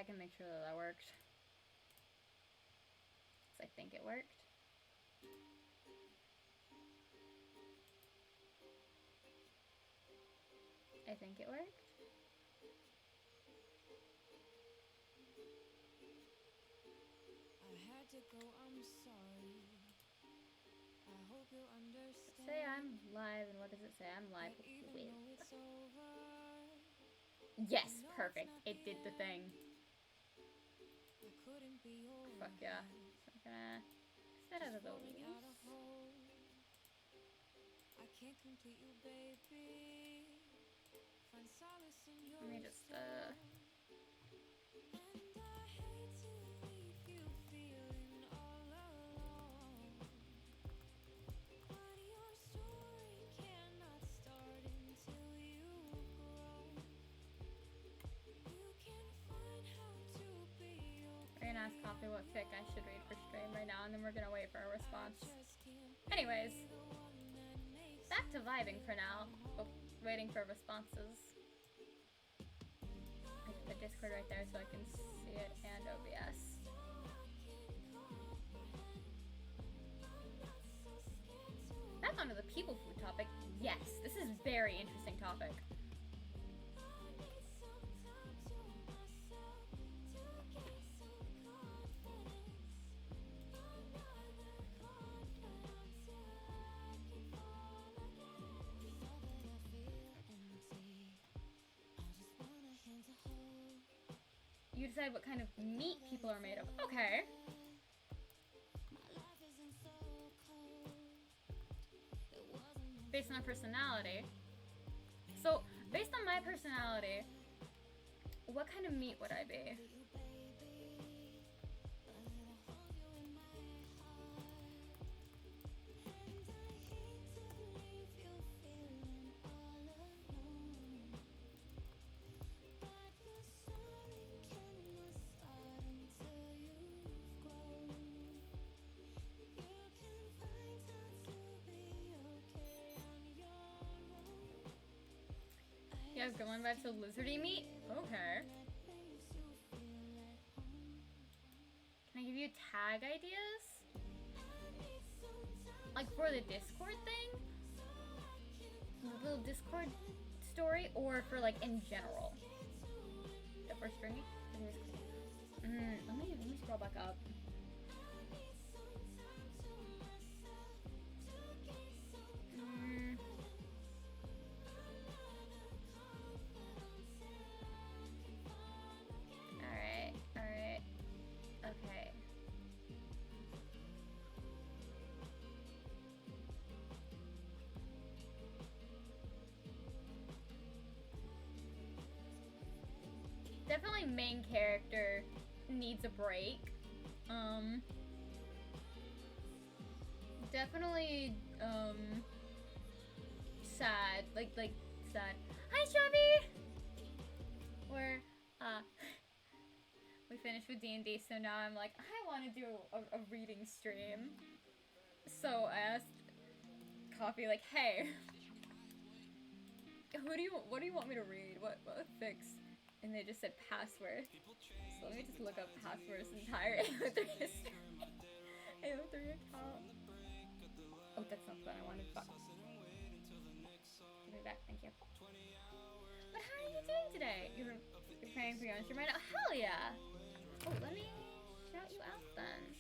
check and make sure that that worked. Because I think it worked. I think it worked. I had to go, I'm sorry. I hope you understand. Say I'm live, and what does it say? I'm live with. Yes, perfect. It did the thing. Fuck yeah. So I'm gonna set out of those. I can't complete you, baby. Find solace in your Let me just And I hate to leave you feeling all alone. But your story cannot start until you grow. You can find how to be okay. we're gonna ask Coffee what fic I should read for stream right now, and then we're gonna wait for a response. Anyways, back to vibing for now, waiting for responses. I put Discord right there so I can see it, and OBS. Back onto the people food topic. Yes, this is a very interesting topic. You decide what kind of meat people are made of. Okay. Based on personality. So, based on my personality, what kind of meat would I be? Yeah, gremlin vibes, so lizardy meat? Okay. Can I give you tag ideas? Like for the Discord thing? The little Discord story? Or for like in general? The first stringy? Let me scroll back up. Alright. Okay. Definitely main character needs a break. Definitely, sad. Like, sad. Hi, Shabby! We're, we finished with D&D, so now I'm like, I want to do a reading stream. So I asked Coffee, like, hey, what do you want me to read? What fics? And they just said password. So let me just look up password's entire AO3 history. AO3 account. Oh, that's not fun. I wanted fuck. Give me back, thank you. But how are you doing today? You're praying for your own stream right now? Hell yeah! Oh, let me shout you out then.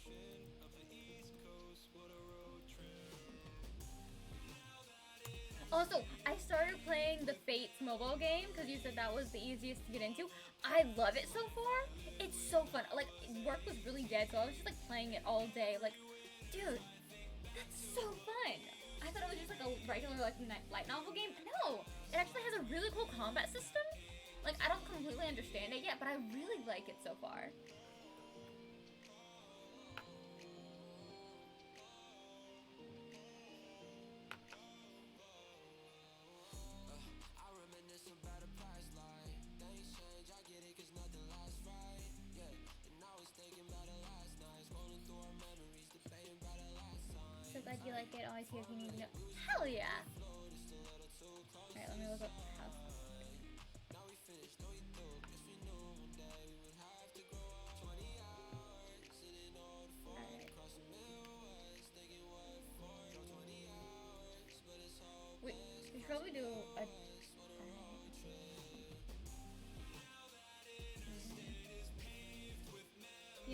Also, I started playing the Fates mobile game because you said that was the easiest to get into. I love it so far. It's so fun. Like, work was really dead, so I was just like playing it all day. Like, dude, that's so fun. I thought it was just like a regular like light novel game. No, it actually has a really cool combat system. Like, I don't completely understand it yet, but I really like it so far. So glad you like it. Always here if you need to know. Hell yeah! Alright, let me look up house.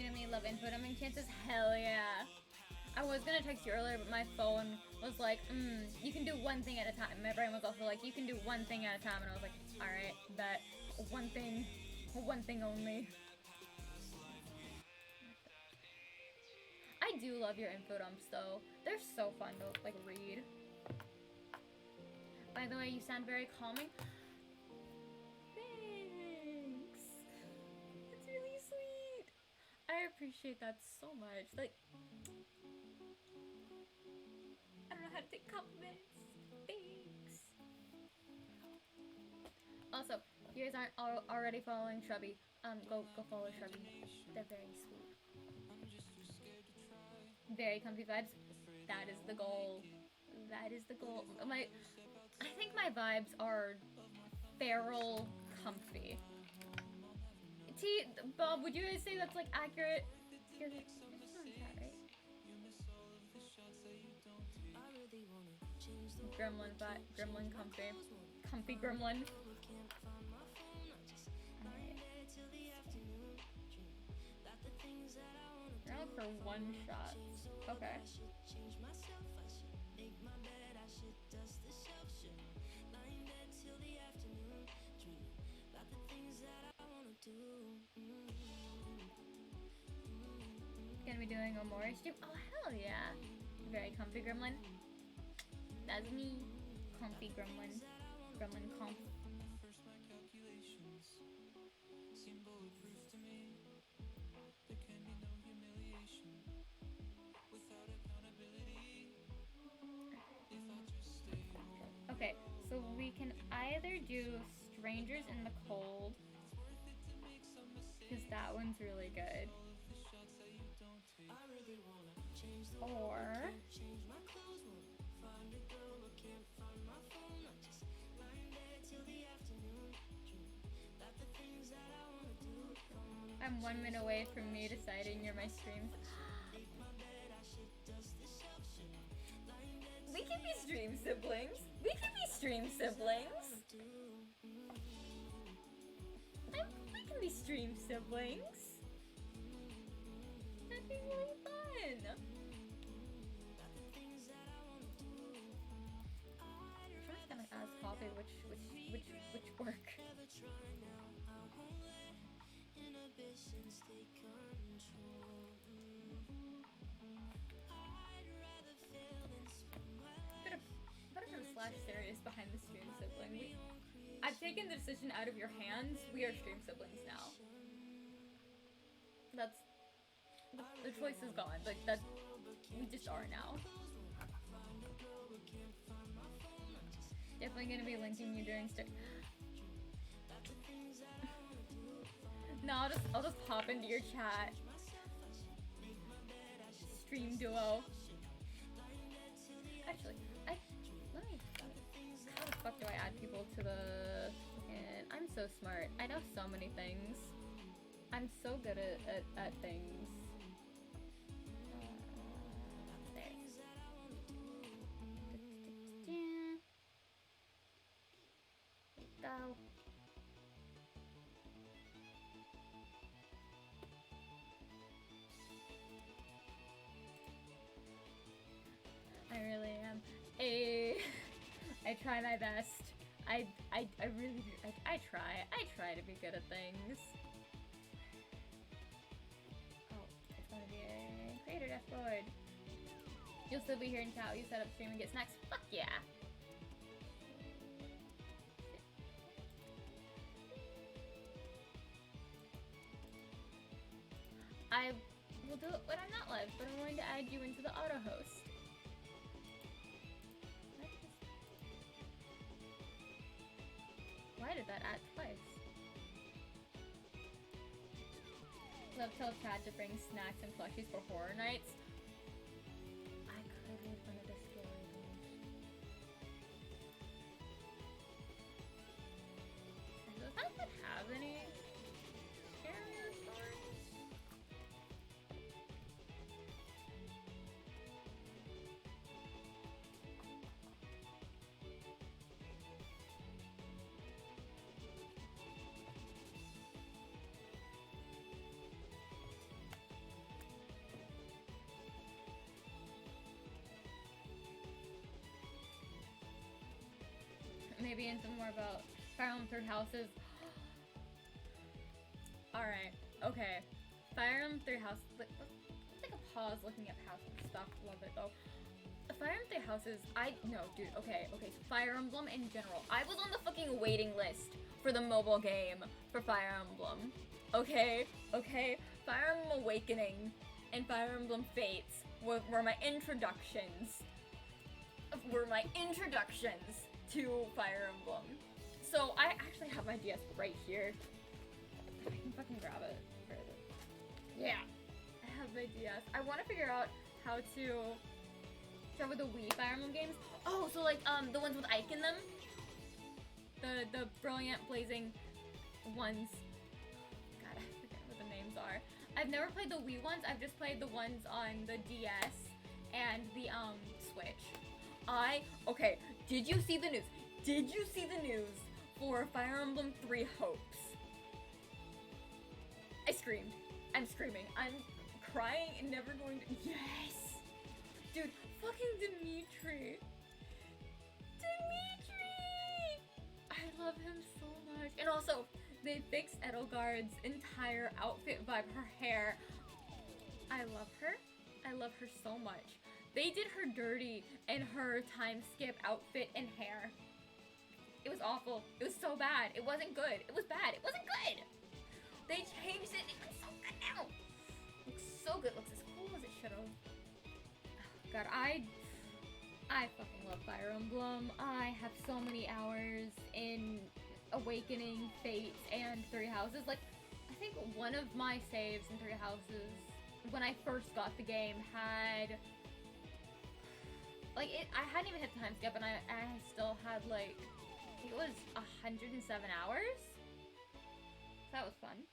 genuinely love input. I'm in Kansas. Hell yeah. I was gonna text you earlier, but my phone was like, you can do one thing at a time. My brain was also like, you can do one thing at a time, and I was like, alright, bet. One thing only. I do love your info dumps, though. They're so fun to, like, read. By the way, you sound very calming. Thanks. It's really sweet. I appreciate that so much. Like, I don't know how to take compliments. Thanks. Also, if you guys aren't already following Shrubby, go follow Shrubby. They're very sweet. Very comfy vibes. That is the goal. That is the goal. I think my vibes are feral comfy. Bob, would you guys say that's like accurate? You're not that, right? Gremlin comfy. Comfy gremlin. You're out for one shot. Okay. Gonna be doing a more stream. Oh hell yeah! Very comfy gremlin. That's me. Comfy gremlin. Gremlin comp. Okay, so we can either do Strangers in the Cold, because that one's really good, or I'm 1 minute away from me deciding you're my streams. We can be stream siblings. We can be stream siblings. We can be stream siblings. That'd be really fun. I'm just gonna ask Coffee which work. Slash serious behind the stream sibling. I've taken the decision out of your hands. We are stream siblings now. That's the choice is gone. Like that, we just are now. Definitely gonna be linking you during No, I'll just pop into your chat. Stream duo. Actually, how the fuck do I add people to the fucking... I'm so smart. I know so many things. I'm so good at things. There. Go. I really am. I try my best. I really do. I try to be good at things. Oh, it's gonna be a creator dashboard. You'll still be here in chat. You set up stream and get snacks. Fuck yeah. I will do it when I'm not live, but I'm going to add you into the auto host. Why did that add twice? Love tell Chad to bring snacks and plushies for horror nights. I could make one of the scary ones. Does that even have any scarier stories? maybe into more about Fire Emblem Three Houses. Alright, okay. Fire Emblem Three Houses. Let's take a pause looking at house stuff. Love it though. Fire Emblem Three Houses, no, dude, okay, so Fire Emblem in general. I was on the fucking waiting list for the mobile game for Fire Emblem. Okay? Fire Emblem Awakening and Fire Emblem Fates were my introductions. To Fire Emblem. So I actually have my DS right here. I can fucking grab it. Where is it? Yeah. I have my DS. I want to figure out how to start with the Wii Fire Emblem games. Oh, so like the ones with Ike in them. The brilliant blazing ones. God, I forget what the names are. I've never played the Wii ones. I've just played the ones on the DS and the Switch. Okay, did you see the news? Did you see the news for Fire Emblem 3 Hopes? I screamed. I'm screaming. I'm crying and never going to. Yes! Dude, fucking Dimitri! I love him so much. And also, they fixed Edelgard's entire outfit vibe, her hair. I love her. I love her so much. They did her dirty in her time skip outfit and hair. It was awful. It was so bad. It wasn't good. It was bad. It wasn't good. They changed it. It looks so good now. Looks so good. Looks as cool as it should have. Oh, God, I fucking love Fire Emblem. I have so many hours in Awakening, Fates, and Three Houses. Like, I think one of my saves in Three Houses, when I first got the game, had... Like, I hadn't even hit the time skip, and I still had, like, I think it was 107 hours? That was fun.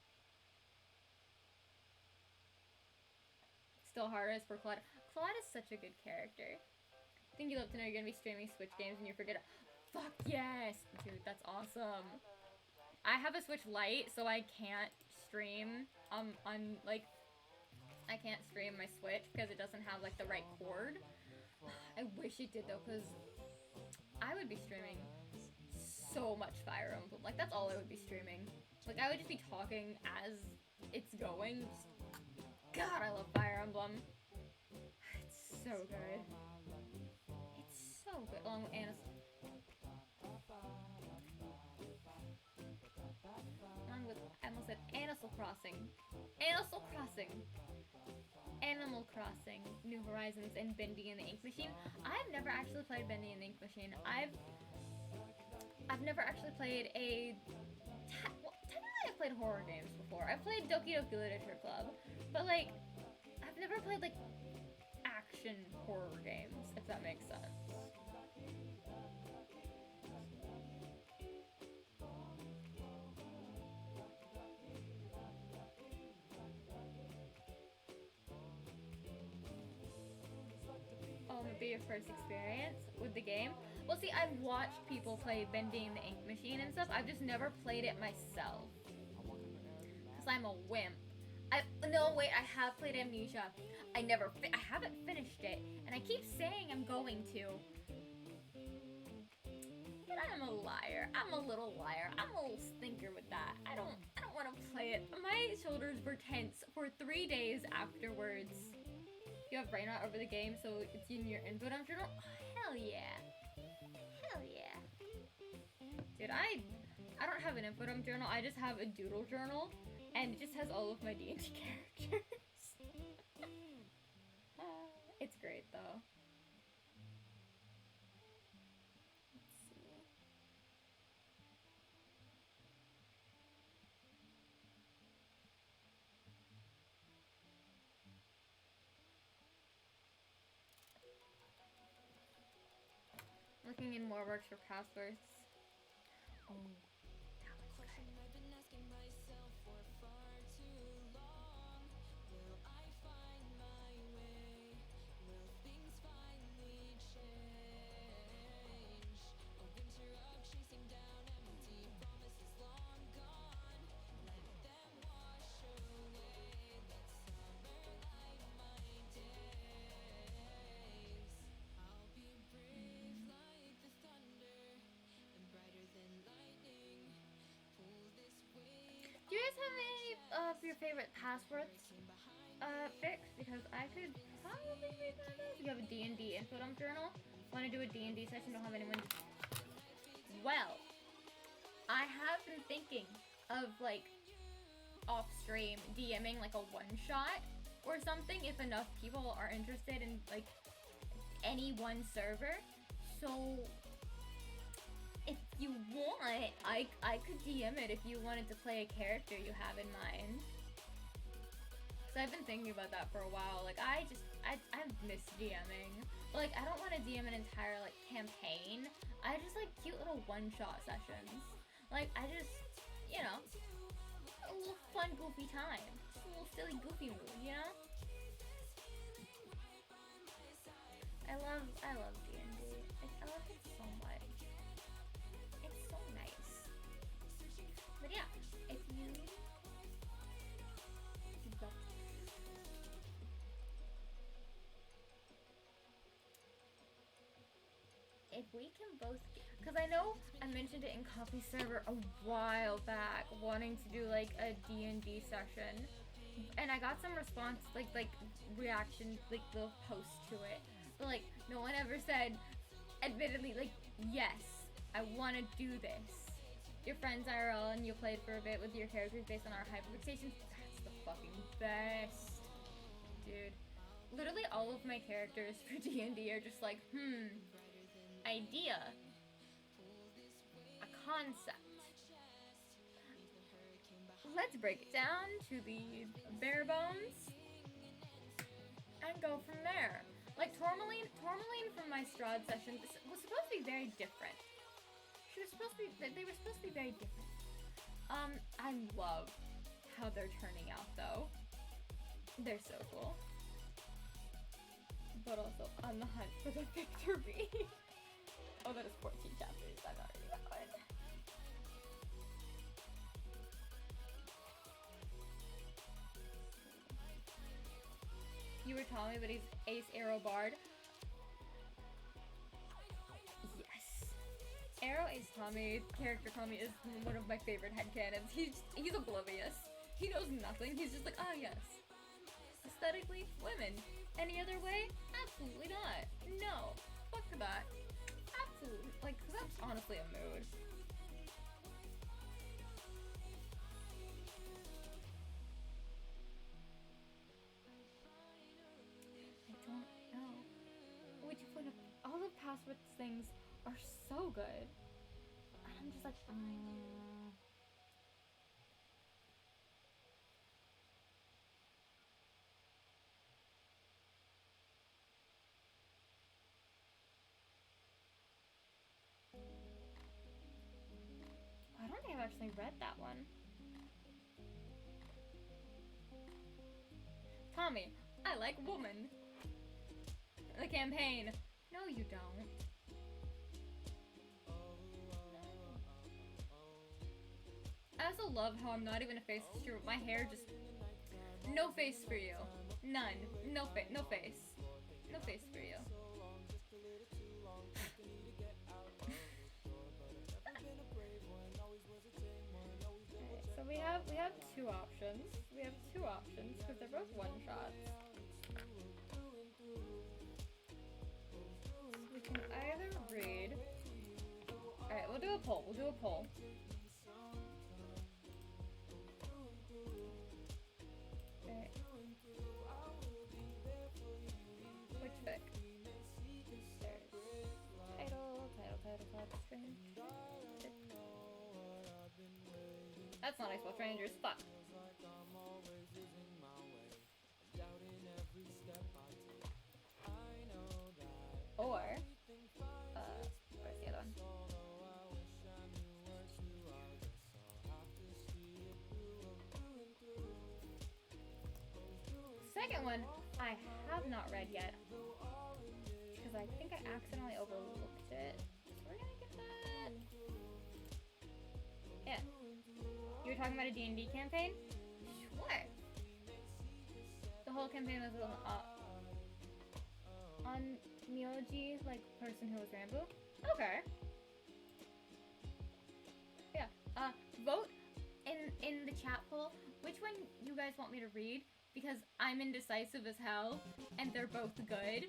Still hardest for Claude. Claude is such a good character. I think you love to know you're gonna be streaming Switch games and you forget it. Fuck yes! Dude, that's awesome. I have a Switch Lite, so I can't stream, I can't stream my Switch because it doesn't have, like, the right cord. I wish it did, though, because I would be streaming so much Fire Emblem. Like, that's all I would be streaming. Like, I would just be talking as it's going. God, I love Fire Emblem. It's so good. It's so good. Along with I almost said Animal Crossing. Animal Crossing, New Horizons, and Bendy and the Ink Machine. I've never actually played Bendy and the Ink Machine. I've never actually played technically I've played horror games before. I've played Doki Doki Literature Club, but like, I've never played like action horror games, if that makes sense. Be your first experience with the game. Well, see, I've watched people play Bending the Ink Machine and stuff. I've just never played it myself. Because I'm a wimp. No, wait, I have played Amnesia. I haven't finished it. And I keep saying I'm going to. But I'm a liar. I'm a little liar. I'm a little stinker with that. I don't want to play it. My shoulders were tense for 3 days afterwards. You have brain rot over the game, so it's in your infodump journal? Oh, hell yeah. Hell yeah. Dude, I don't have an infodump journal, I just have a doodle journal, and it just has all of my D&D characters. It's great, though. Looking in more works for passwords. Oh, that looks good. your favorite passwords fixed? Because I could probably read one of those. You have a D&D info dump journal. Want to do a D&D session? Don't have anyone. Well, I have been thinking of like off stream DMing like a one shot or something if enough people are interested in like any one server. So if you want, I could DM it if you wanted to play a character you have in mind. So I've been thinking about that for a while. Like I miss DMing. But like I don't want to DM an entire like campaign. I just like cute little one-shot sessions. Like I just, you know, a little fun goofy time. Just a little silly goofy mood, you know? I love D&D. I love it so much. It's so nice. But yeah, if you we can both, because I know I mentioned it in Coffee Server a while back, wanting to do like a D&D session, and I got some response, like reaction, like little posts to it, but like no one ever said, admittedly, like, yes, I want to do this. Your friends IRL and you played for a bit with your characters based on our hyperfixations. That's the fucking best, dude. Literally all of my characters for D&D are just like, idea, a concept. Let's break it down to the bare bones and go from there. Like Tourmaline from my Strahd session was supposed to be very different. They were supposed to be very different. I love how they're turning out though. They're so cool. But also on the hunt for the victory. Oh, that is 14 chapters. I've already got it. You were Tommy, but he's Ace Arrow Bard. Yes. Arrow Ace Tommy, character Tommy, is one of my favorite headcanons. He's oblivious. He knows nothing. He's just like, ah, yes. Aesthetically, women. Any other way? Absolutely not. No. Fuck that. Absolutely. Like, that's honestly a mood. I don't know. Which one of all the passwords things are so good. And I'm just like, I don't think I've actually read that one. Tommy, I like woman. The campaign. No, you don't. I also love how I'm not even a face teacher. My hair just... No face for you. None. No face. No face. No face for you. So we have two options. We have two options because they're both one shots. We can either read. Alright, we'll do a poll. We'll do a poll. Okay. Which fic? There's title, string. That's not I spell strangers. Fuck. Or, where's the other one? Second one, I have not read yet. Because I think I accidentally overlooked it. So we're gonna get that. Yeah. You were talking about a D&D campaign? Sure. The whole campaign was on Myoji, like person who was Rambo. Okay. Yeah. Vote in the chat poll which one you guys want me to read, because I'm indecisive as hell, and they're both good.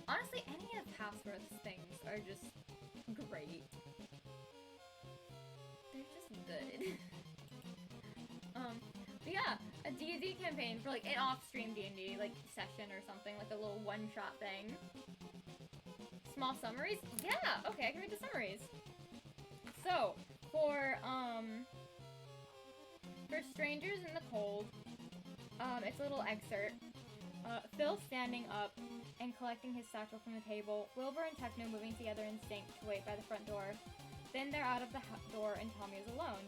Honestly, any of Passworth's things are just great. They're just good. But yeah, a D&D campaign for like an off-stream D&D like session or something, like a little one-shot thing. Small summaries? Yeah, okay, I can read the summaries. So, for Strangers in the Cold, it's a little excerpt. Phil standing up and collecting his satchel from the table, Wilbur and Techno moving together in sync to wait by the front door. Then they're out of the door and Tommy is alone.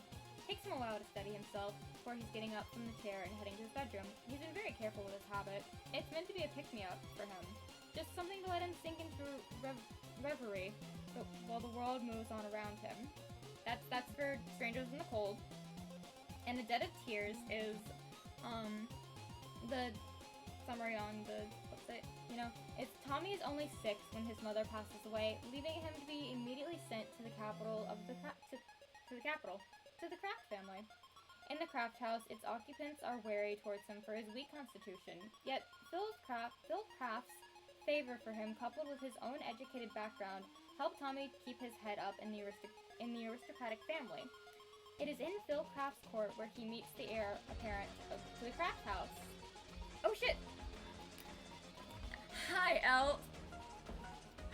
Takes him a while to steady himself before he's getting up from the chair and heading to his bedroom. He's been very careful with his habit. It's meant to be a pick-me-up for him. Just something to let him sink into reverie while the world moves on around him. That's for Strangers in the Cold. And The Dead of Tears is the summary on the website. You know, it's Tommy is only 6 when his mother passes away, leaving him to be immediately sent to the capital of the Kraft family. In the Kraft house, its occupants are wary towards him for his weak constitution. Yet Phil Kraft's favor for him, coupled with his own educated background, help Tommy keep his head up in the aristocratic family. It is in Phil Kraft's court where he meets the heir apparent to the Kraft house. Oh shit! Hi, Elle.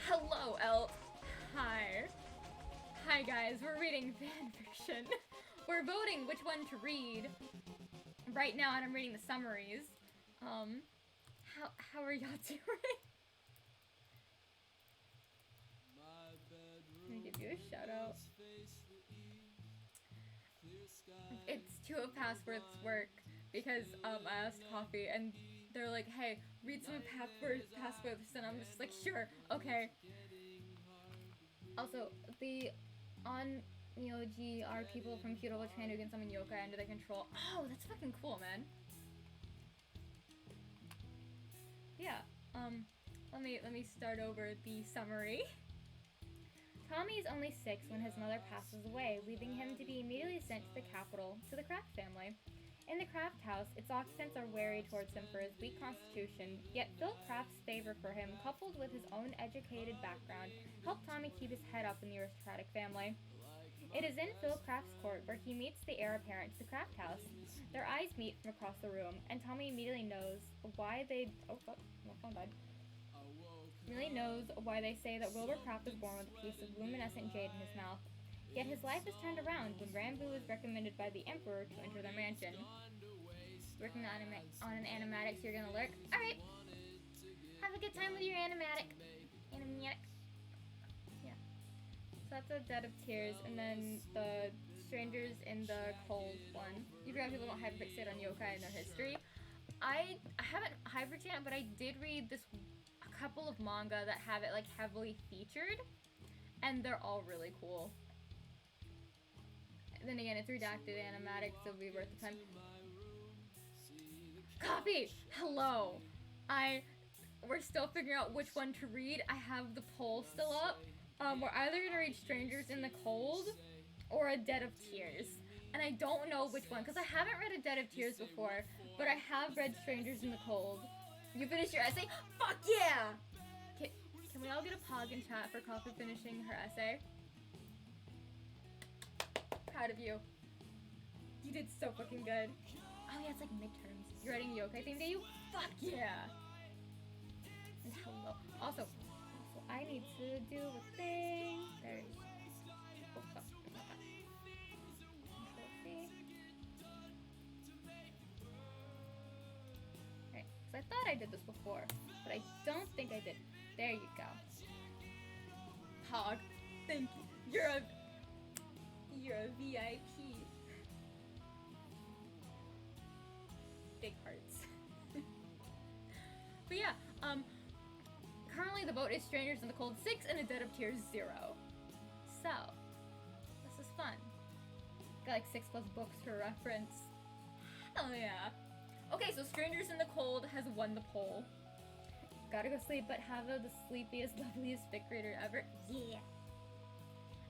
Hello, Elle. Hi. Hi, guys. We're reading fanfiction. We're voting which one to read right now, and I'm reading the summaries. How are y'all doing? Let me give you a shout out. It's 2 of Passworth's work because I asked Coffee and they're like, hey, read some of Passworth's, and I'm just like, sure, okay. Also, the on-Myoji are people from Kyoto Japan who can summon yokai under their control. Oh, that's fucking cool, man. Yeah, let me start over the summary. Tommy is only 6 when his mother passes away, leaving him to be immediately sent to the capital, to the Kraft family. In the Kraft house, its occupants are wary towards him for his weak constitution, yet Phil Kraft's favor for him, coupled with his own educated background, help Tommy keep his head up in the aristocratic family. It is in Phil Kraft's court where he meets the heir apparent to the Kraft house. Their eyes meet from across the room, and Tommy immediately knows why they... Oh, fuck. My phone died. Really knows why they say that Wilbur Kraft was born with a piece of luminescent jade in his mouth. Yet his life is turned around when Rambo is recommended by the Emperor to enter their mansion. Working on an animatic, so you're gonna lurk? Alright! Have a good time with your animatic. Yeah. So that's The Dead of Tears, and then the Strangers in the Cold one. You forgot people don't hyperfixate on yokai and their history. I haven't hyperfixated, but I did read a couple of manga that have it like heavily featured, and they're all really cool. And then again, it's redacted animatic, so it'll be worth the time. Copy! Hello! We're still figuring out which one to read. I have the poll still up. We're either gonna read Strangers in the Cold or A Dead of Tears. And I don't know which one, because I haven't read A Dead of Tears before, but I have read Strangers in the Cold. You finished your essay? Fuck yeah! Can we all get a pog in chat for Coffee finishing her essay? Proud of you. You did so fucking good. Oh yeah, it's like midterms. You're writing a yokai theme, do you? Fuck yeah! And hello. Also, I need to do a thing. There's... Oh, fuck. Control C. Okay, so I thought I did this before, but I don't think I did. There you go. Hog. Thank you. You're a VIP. Big hearts. But yeah, currently the vote is Strangers in the Cold 6 and A Dead of Tears 0. So, this is fun. Got like 6+ books for reference. Hell yeah. Okay, so Strangers in the Cold has won the poll. Gotta go sleep, but have the sleepiest, loveliest fic reader ever. Yeah.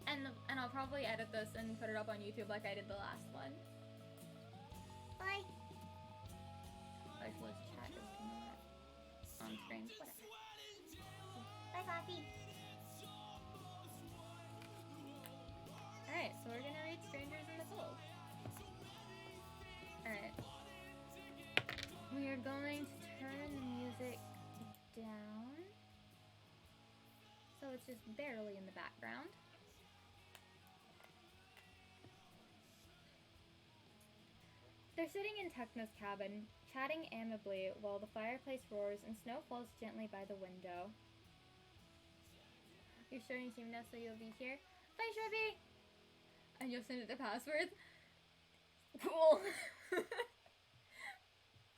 And I'll probably edit this and put it up on YouTube like I did the last one. Bye. streams. Whatever. Bye, Coffee. Alright, so we're gonna read Strangers in the Cold. Alright. We are going to turn the music down so it's just barely in the background. They're sitting in Techno's cabin, chatting amicably while the fireplace roars and snow falls gently by the window. You're starting stream now, so you'll be here. Bye, Shrubby! And you'll send it the password. Cool.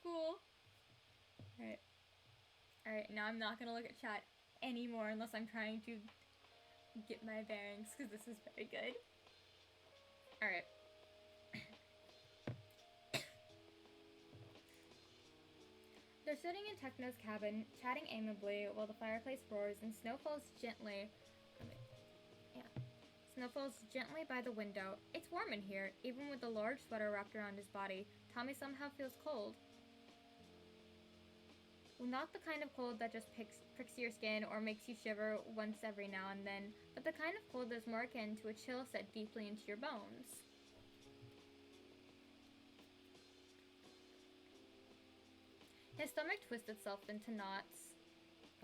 Cool. Alright. Alright, now I'm not gonna look at chat anymore unless I'm trying to get my bearings, because this is very good. Alright. They're sitting in Techno's cabin, chatting amicably while the fireplace roars and snow falls gently. Snow falls gently by the window. It's warm in here, even with the large sweater wrapped around his body. Tommy somehow feels cold. Well, not the kind of cold that just pricks your skin or makes you shiver once every now and then, but the kind of cold that's more akin to a chill set deeply into your bones. His stomach twists itself into knots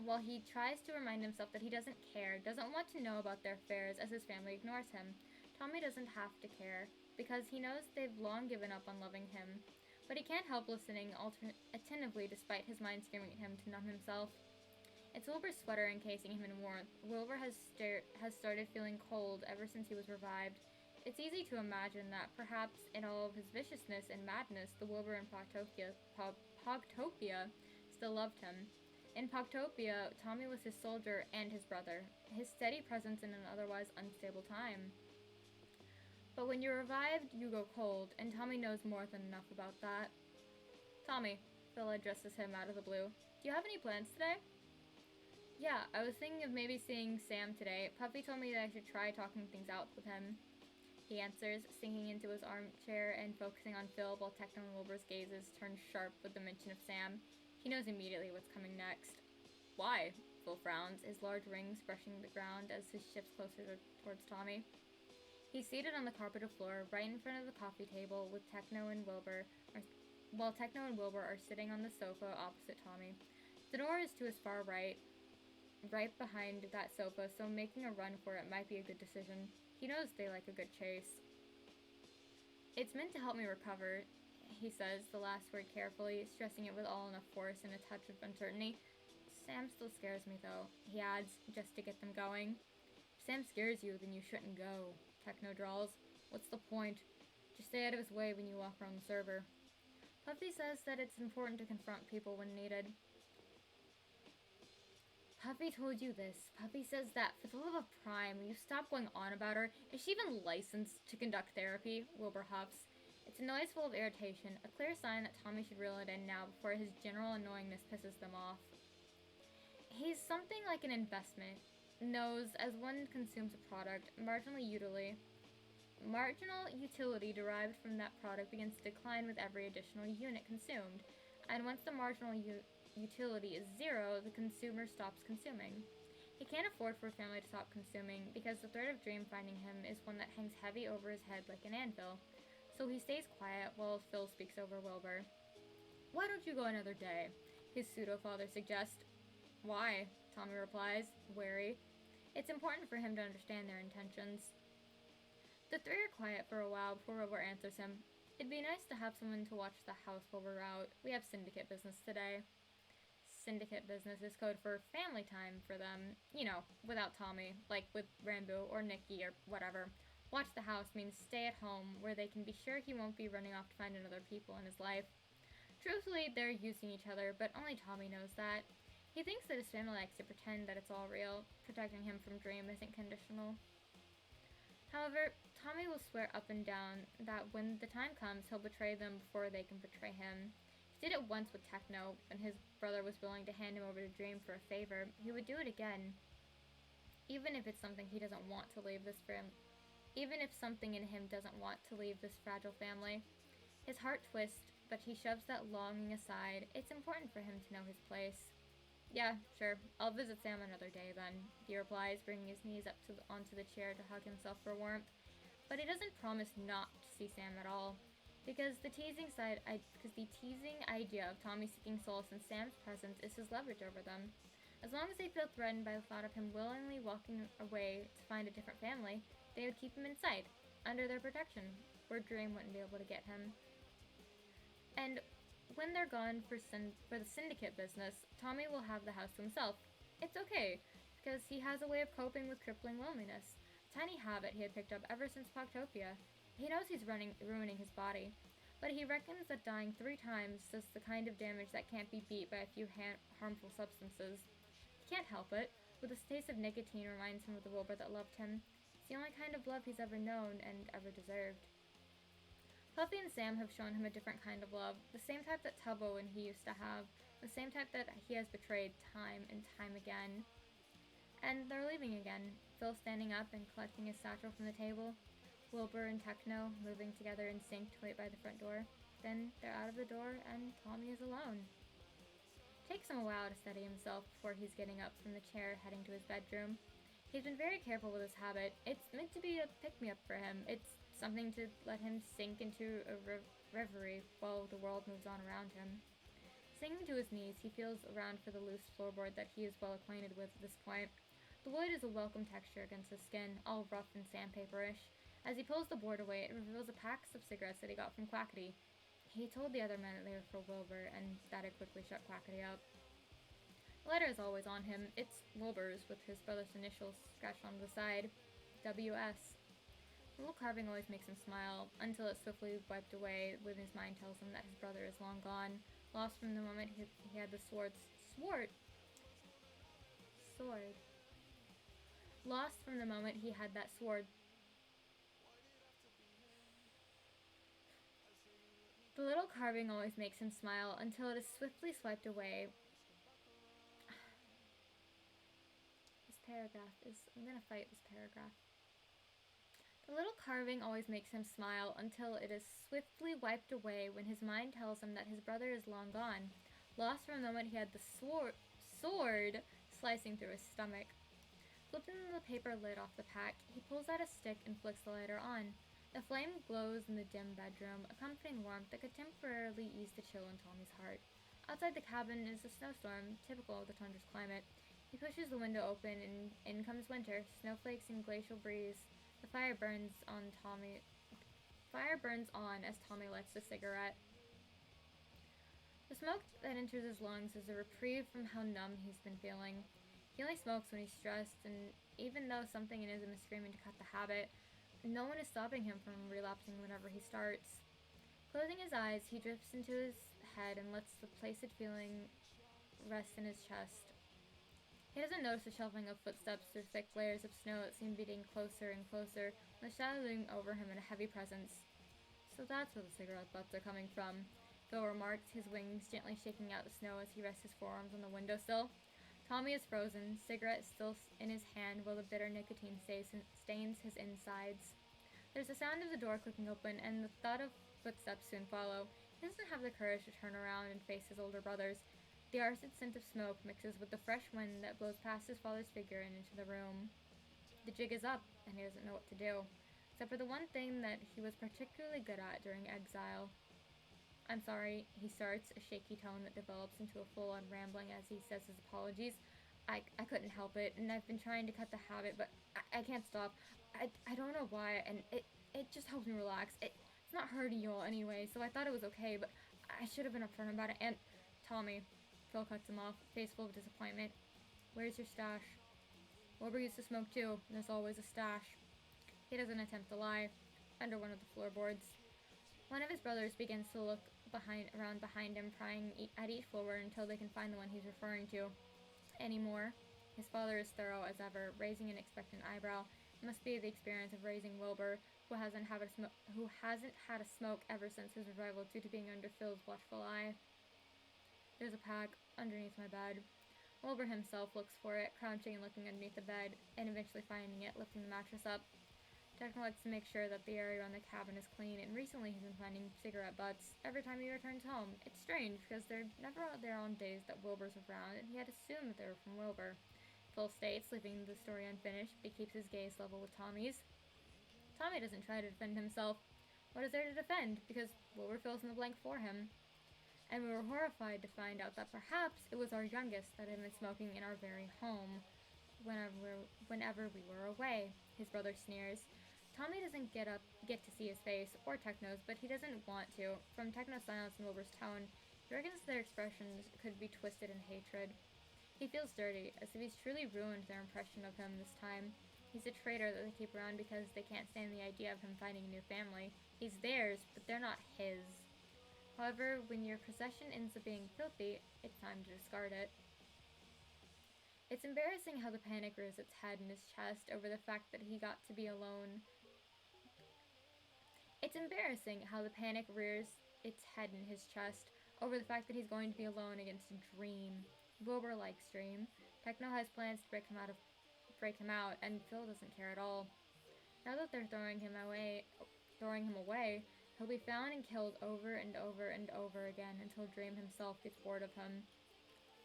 while he tries to remind himself that he doesn't care, doesn't want to know about their affairs as his family ignores him. Tommy doesn't have to care, because he knows they've long given up on loving him. But he can't help listening attentively despite his mind screaming at him to numb himself. It's Wilbur's sweater encasing him in warmth. Wilbur has started feeling cold ever since he was revived. It's easy to imagine that perhaps in all of his viciousness and madness, the Wilbur in Pogtopia still loved him. In Pogtopia, Tommy was his soldier and his brother, his steady presence in an otherwise unstable time. But when you're revived, you go cold, and Tommy knows more than enough about that. Tommy, Phil addresses him out of the blue. Do you have any plans today? Yeah, I was thinking of maybe seeing Sam today. Puffy told me that I should try talking things out with him. He answers, sinking into his armchair and focusing on Phil while Techno and Wilbur's gazes turn sharp with the mention of Sam. He knows immediately what's coming next. Why? Phil frowns, his large rings brushing the ground as he shifts closer towards Tommy. He's seated on the carpeted floor, right in front of the coffee table, with while Techno and Wilbur are sitting on the sofa opposite Tommy. The door is to his far right behind that sofa, so making a run for it might be a good decision. He knows they like a good chase. It's meant to help me recover, he says, the last word carefully, stressing it with all enough force and a touch of uncertainty. Sam still scares me, though, he adds, just to get them going. If Sam scares you, then you shouldn't go, Techno drawls. What's the point? Just stay out of his way when you walk around the server. Puffy says that it's important to confront people when needed. Puffy told you this. Puffy says that, for the love of Prime, will you stop going on about her? Is she even licensed to conduct therapy? Wilbur huffs. It's a noise full of irritation, a clear sign that Tommy should reel it in now before his general annoyingness pisses them off. He's something like an investment. Knows, as one consumes a product, marginal utility derived from that product begins to decline with every additional unit consumed, and once the marginal utility is zero, the consumer stops consuming. He can't afford for a family to stop consuming because the threat of dream finding him is one that hangs heavy over his head like an anvil, so he stays quiet while Phil speaks over Wilbur. Why don't you go another day? His pseudo-father suggests. Why? Tommy replies, wary. It's important for him to understand their intentions. The three are quiet for a while before Wilbur answers him. It'd be nice to have someone to watch the house while we're out. We have syndicate business today. Syndicate business is code for family time for them. You know, without Tommy, like with Rambo or Nikki or whatever. Watch the house means stay at home, where they can be sure he won't be running off to find another people in his life. Truthfully, they're using each other, but only Tommy knows that. He thinks that his family likes to pretend that it's all real. Protecting him from Dream isn't conditional. However, Tommy will swear up and down that when the time comes, he'll betray them before they can betray him. He did it once with Techno, when his brother was willing to hand him over to Dream for a favor. He would do it again. Even if it's something he doesn't want to leave this Even if something in him doesn't want to leave this fragile family. His heart twists, but he shoves that longing aside. It's important for him to know his place. Yeah, sure. I'll visit Sam another day then, he replies, bringing his knees up onto the chair to hug himself for warmth. But he doesn't promise not to see Sam at all, because because the teasing idea of Tommy seeking solace in Sam's presence is his leverage over them. As long as they feel threatened by the thought of him willingly walking away to find a different family, they would keep him in sight, under their protection, where Dream wouldn't be able to get him. And when they're gone for the syndicate business, Tommy will have the house to himself. It's okay, because he has a way of coping with crippling loneliness, a tiny habit he had picked up ever since Poctopia. He knows he's ruining his body, but he reckons that dying 3 times does the kind of damage that can't be beat by a few harmful substances. He can't help it, with the taste of nicotine reminds him of the Wilbur that loved him. It's the only kind of love he's ever known and ever deserved. Puffy and Sam have shown him a different kind of love, the same type that Tubbo and he used to have, the same type that he has betrayed time and time again. And they're leaving again, Phil standing up and collecting his satchel from the table, Wilbur and Techno moving together in sync to wait by the front door. Then they're out of the door and Tommy is alone. It takes him a while to steady himself before he's getting up from the chair heading to his bedroom. He's been very careful with his habit. It's meant to be a pick-me-up for him. It's something to let him sink into a reverie while the world moves on around him. Sinking to his knees, he feels around for the loose floorboard that he is well acquainted with at this point. The wood is a welcome texture against his skin, all rough and sandpaperish. As he pulls the board away, it reveals a pack of cigarettes that he got from Quackity. He told the other men that they were for Wilbur, and that had quickly shut Quackity up. The letter is always on him. It's Wilbur's, with his brother's initials scratched on the side. W.S. The little carving always makes him smile, until it's swiftly wiped away when his mind tells him that his brother is long gone, lost from the moment he had the sword. Lost from the moment he had that sword. The little carving always makes him smile, until it is swiftly swiped away. I'm gonna fight this paragraph. The little carving always makes him smile until it is swiftly wiped away when his mind tells him that his brother is long gone, lost from the moment he had the sword slicing through his stomach. Flipping the paper lid off the pack, he pulls out a stick and flicks the lighter on. The flame glows in the dim bedroom, accompanying warmth that could temporarily ease the chill in Tommy's heart. Outside the cabin is a snowstorm, typical of the tundra's climate. He pushes the window open and in comes winter, snowflakes and glacial breeze. The fire burns on as Tommy lights the cigarette. The smoke that enters his lungs is a reprieve from how numb he's been feeling. He only smokes when he's stressed, and even though something in him is screaming to cut the habit, no one is stopping him from relapsing whenever he starts. Closing his eyes, he drifts into his head and lets the placid feeling rest in his chest. He doesn't notice the shuffling of footsteps through thick layers of snow that seem beating closer and closer, the shadow looming over him in a heavy presence. So that's where the cigarette butts are coming from, Phil remarked, his wings gently shaking out the snow as he rests his forearms on the windowsill. Tommy is frozen, cigarette still in his hand while the bitter nicotine stains his insides. There's the sound of the door clicking open and the thud of footsteps soon follow. He doesn't have the courage to turn around and face his older brothers. The acrid scent of smoke mixes with the fresh wind that blows past his father's figure and into the room. The jig is up, and he doesn't know what to do, except for the one thing that he was particularly good at during exile. I'm sorry, he starts, a shaky tone that develops into a full-on rambling as he says his apologies. I couldn't help it, and I've been trying to cut the habit, but I can't stop. I don't know why, and it just helps me relax. It's not hurting you all anyway, so I thought it was okay, but I should have been upfront about it, and Tommy... Phil cuts him off, face full of disappointment. Where's your stash? Wilbur used to smoke too. There's always a stash. He doesn't attempt to lie. Under one of the floorboards. One of his brothers begins to look around behind him, prying at each floorboard until they can find the one he's referring to. Any more? His father is thorough as ever, raising an expectant eyebrow. It must be the experience of raising Wilbur, who hasn't had a smoke ever since his revival due to being under Phil's watchful eye. There's a pack underneath my bed. Wilbur himself looks for it, crouching and looking underneath the bed, and eventually finding it, lifting the mattress up. Techno likes to make sure that the area around the cabin is clean, and recently he's been finding cigarette butts every time he returns home. It's strange, because they're never out there on days that Wilbur's around, and he had assumed that they were from Wilbur. Phil states, leaving the story unfinished, but he keeps his gaze level with Tommy's. Tommy doesn't try to defend himself. What is there to defend? Because Wilbur fills in the blank for him. And we were horrified to find out that perhaps it was our youngest that had been smoking in our very home whenever we were away. His brother sneers. Tommy doesn't get to see his face, or Techno's, but he doesn't want to. From Techno's silence and Wilbur's tone, he reckons their expressions could be twisted in hatred. He feels dirty, as if he's truly ruined their impression of him this time. He's a traitor that they keep around because they can't stand the idea of him finding a new family. He's theirs, but they're not his. However, when your possession ends up being filthy, it's time to discard it. It's embarrassing how the panic rears its head in his chest over the fact that he got to be alone. It's embarrassing how the panic rears its head in his chest over the fact that he's going to be alone against Dream. Wilbur likes Dream. Techno has plans to break him out, and Phil doesn't care at all. Now that they're throwing him away, he'll be found and killed over and over and over again until Dream himself gets bored of him.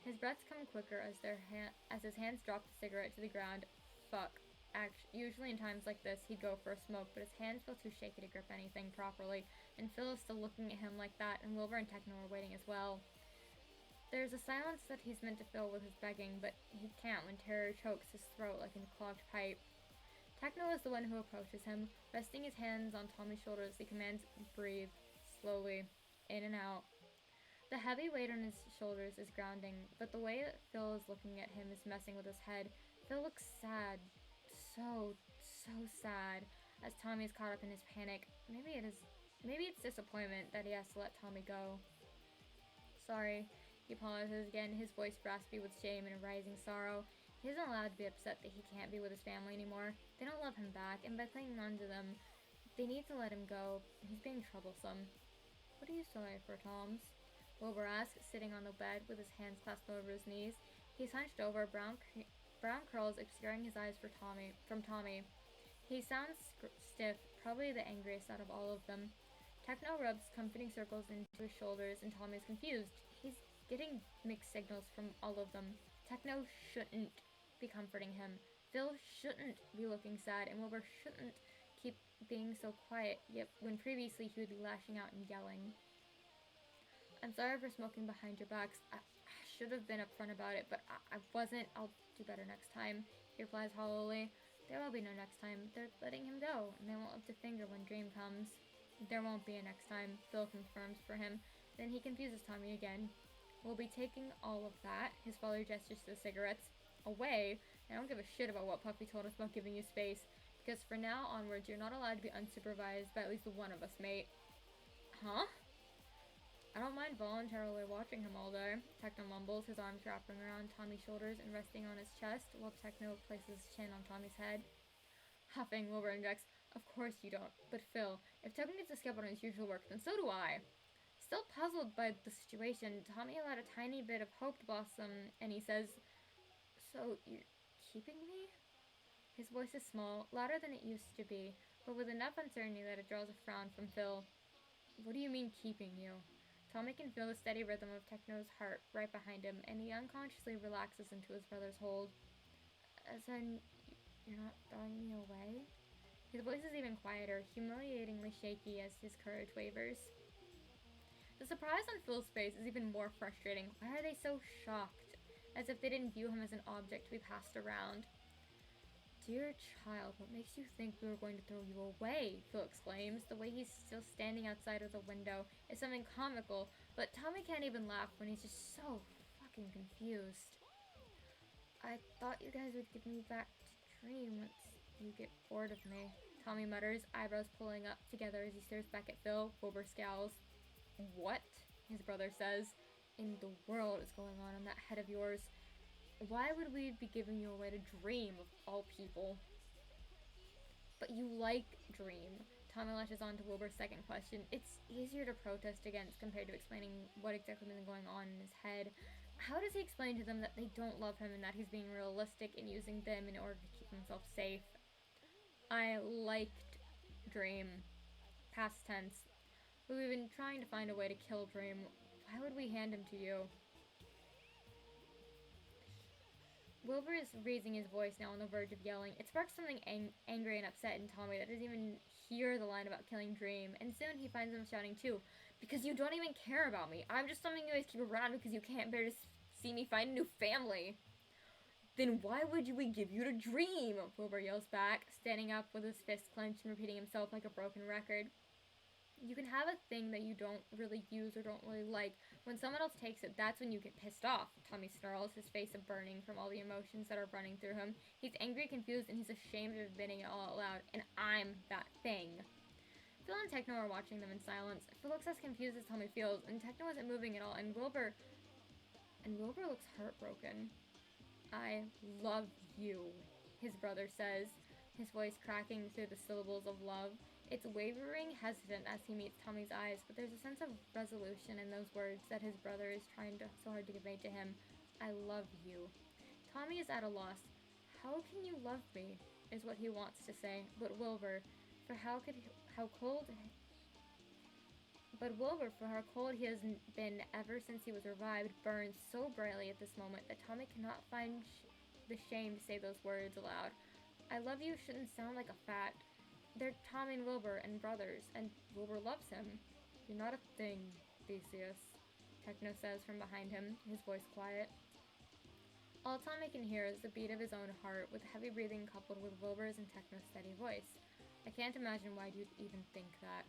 His breaths come quicker as his hands drop the cigarette to the ground. Fuck. Usually in times like this, he'd go for a smoke, but his hands feel too shaky to grip anything properly, and Phil is still looking at him like that, and Wilbur and Techno are waiting as well. There's a silence that he's meant to fill with his begging, but he can't when terror chokes his throat like a clogged pipe. Techno is the one who approaches him, resting his hands on Tommy's shoulders. He commands, breathe, slowly, in and out. The heavy weight on his shoulders is grounding, but the way that Phil is looking at him is messing with his head. Phil looks sad. So sad, as Tommy is caught up in his panic. Maybe it's disappointment that he has to let Tommy go. Sorry, he pauses again, his voice raspy with shame and rising sorrow. He isn't allowed to be upset that he can't be with his family anymore. They don't love him back, and by clinging on to them, they need to let him go. He's being troublesome. What are you sorry for, Toms? Wilbur asks, sitting on the bed with his hands clasped over his knees. He's hunched over, brown curls obscuring his eyes from Tommy. He sounds stiff, probably the angriest out of all of them. Techno rubs comforting circles into his shoulders, and Tommy is confused. He's getting mixed signals from all of them. Techno shouldn't be comforting him. Phil shouldn't be looking sad, and Wilbur shouldn't keep being so quiet, yet when previously he would be lashing out and yelling. I'm sorry for smoking behind your backs. I should have been upfront about it, but I wasn't. I'll do better next time, he replies hollowly. There will be no next time. They're letting him go, and they won't lift a finger when Dream comes. There won't be a next time, Phil confirms for him. Then he confuses Tommy again. We'll be taking all of that, his father gestures to the cigarettes, away. I don't give a shit about what Puffy told us about giving you space, because for now onwards, you're not allowed to be unsupervised by at least one of us, mate. Huh? I don't mind voluntarily watching him all day, Techno mumbles, his arms wrapping around Tommy's shoulders and resting on his chest, while Techno places his chin on Tommy's head. Huffing, Wilbur injects, of course you don't. But Phil, if Techno gets to skip on his usual work, then so do I. Still puzzled by the situation, Tommy allowed a tiny bit of hope to blossom, and he says, So, you're keeping me? His voice is small, louder than it used to be, but with enough uncertainty that it draws a frown from Phil. What do you mean, keeping you? Tommy can feel the steady rhythm of Techno's heart right behind him, and he unconsciously relaxes into his brother's hold. As in, you're not throwing me away? His voice is even quieter, humiliatingly shaky as his courage wavers. The surprise on Phil's face is even more frustrating. Why are they so shocked? As if they didn't view him as an object to be passed around. Dear child, what makes you think we were going to throw you away? Phil exclaims. The way he's still standing outside of the window is something comical, but Tommy can't even laugh when he's just so fucking confused. I thought you guys would give me back to Dream once you get bored of me, Tommy mutters, eyebrows pulling up together as he stares back at Phil. Wilbur scowls. What? His brother says. In the world is going on in that head of yours? Why would we be giving you away to Dream, of all people? But you like Dream. Tommy lashes on to Wilbur's second question. It's easier to protest against compared to explaining what exactly has been going on in his head. How does he explain to them that they don't love him and that he's being realistic and using them in order to keep himself safe? I liked Dream. Past tense. We've been trying to find a way to kill Dream. Why would we hand him to you? Wilbur is raising his voice now on the verge of yelling. It sparks something angry and upset in Tommy that doesn't even hear the line about killing Dream, and soon he finds him shouting too, "Because you don't even care about me. I'm just something you guys keep around because you can't bear to see me find a new family." "Then why would we give you to Dream?" Wilbur yells back, standing up with his fist clenched and repeating himself like a broken record. You can have a thing that you don't really use or don't really like. When someone else takes it, that's when you get pissed off. Tommy snarls, his face burning from all the emotions that are running through him. He's angry, confused, and he's ashamed of admitting it all out loud. And I'm that thing. Phil and Techno are watching them in silence. Phil looks as confused as Tommy feels, and Techno isn't moving at all, and Wilbur looks heartbroken. "I love you," his brother says, his voice cracking through the syllables of love. It's wavering, hesitant as he meets Tommy's eyes, but there's a sense of resolution in those words that his brother is trying so hard to convey to him. "I love you." Tommy is at a loss. "How can you love me?" is what he wants to say, but Wilbur, for how cold he has been ever since he was revived, burns so brightly at this moment that Tommy cannot find the shame to say those words aloud. "I love you" shouldn't sound like a fact. They're Tommy and Wilbur and brothers, and Wilbur loves him. "You're not a thing, Theseus," Techno says from behind him, his voice quiet. All Tommy can hear is the beat of his own heart, with heavy breathing coupled with Wilbur's and Techno's steady voice. "I can't imagine why you'd even think that."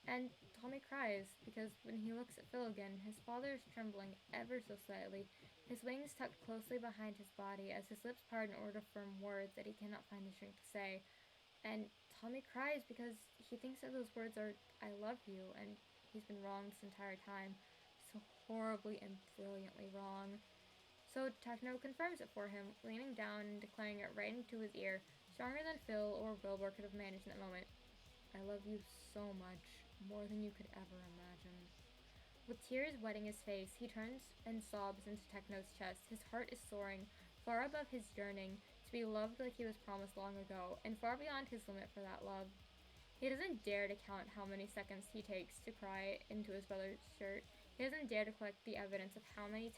And Tommy cries, because when he looks at Phil again, his father is trembling ever so slightly, his wings tucked closely behind his body as his lips part in order to form words that he cannot find the strength to say. And Tommy cries because he thinks that those words are "I love you," and he's been wrong this entire time. So horribly and brilliantly wrong. So Techno confirms it for him, leaning down and declaring it right into his ear, stronger than Phil or Wilbur could have managed in that moment. "I love you so much, more than you could ever imagine." With tears wetting his face, he turns and sobs into Techno's chest. His heart is soaring, far above his yearning to be loved like he was promised long ago, and far beyond his limit for that love. He doesn't dare to count how many seconds he takes to cry into his brother's shirt. He doesn't dare to collect the evidence of how many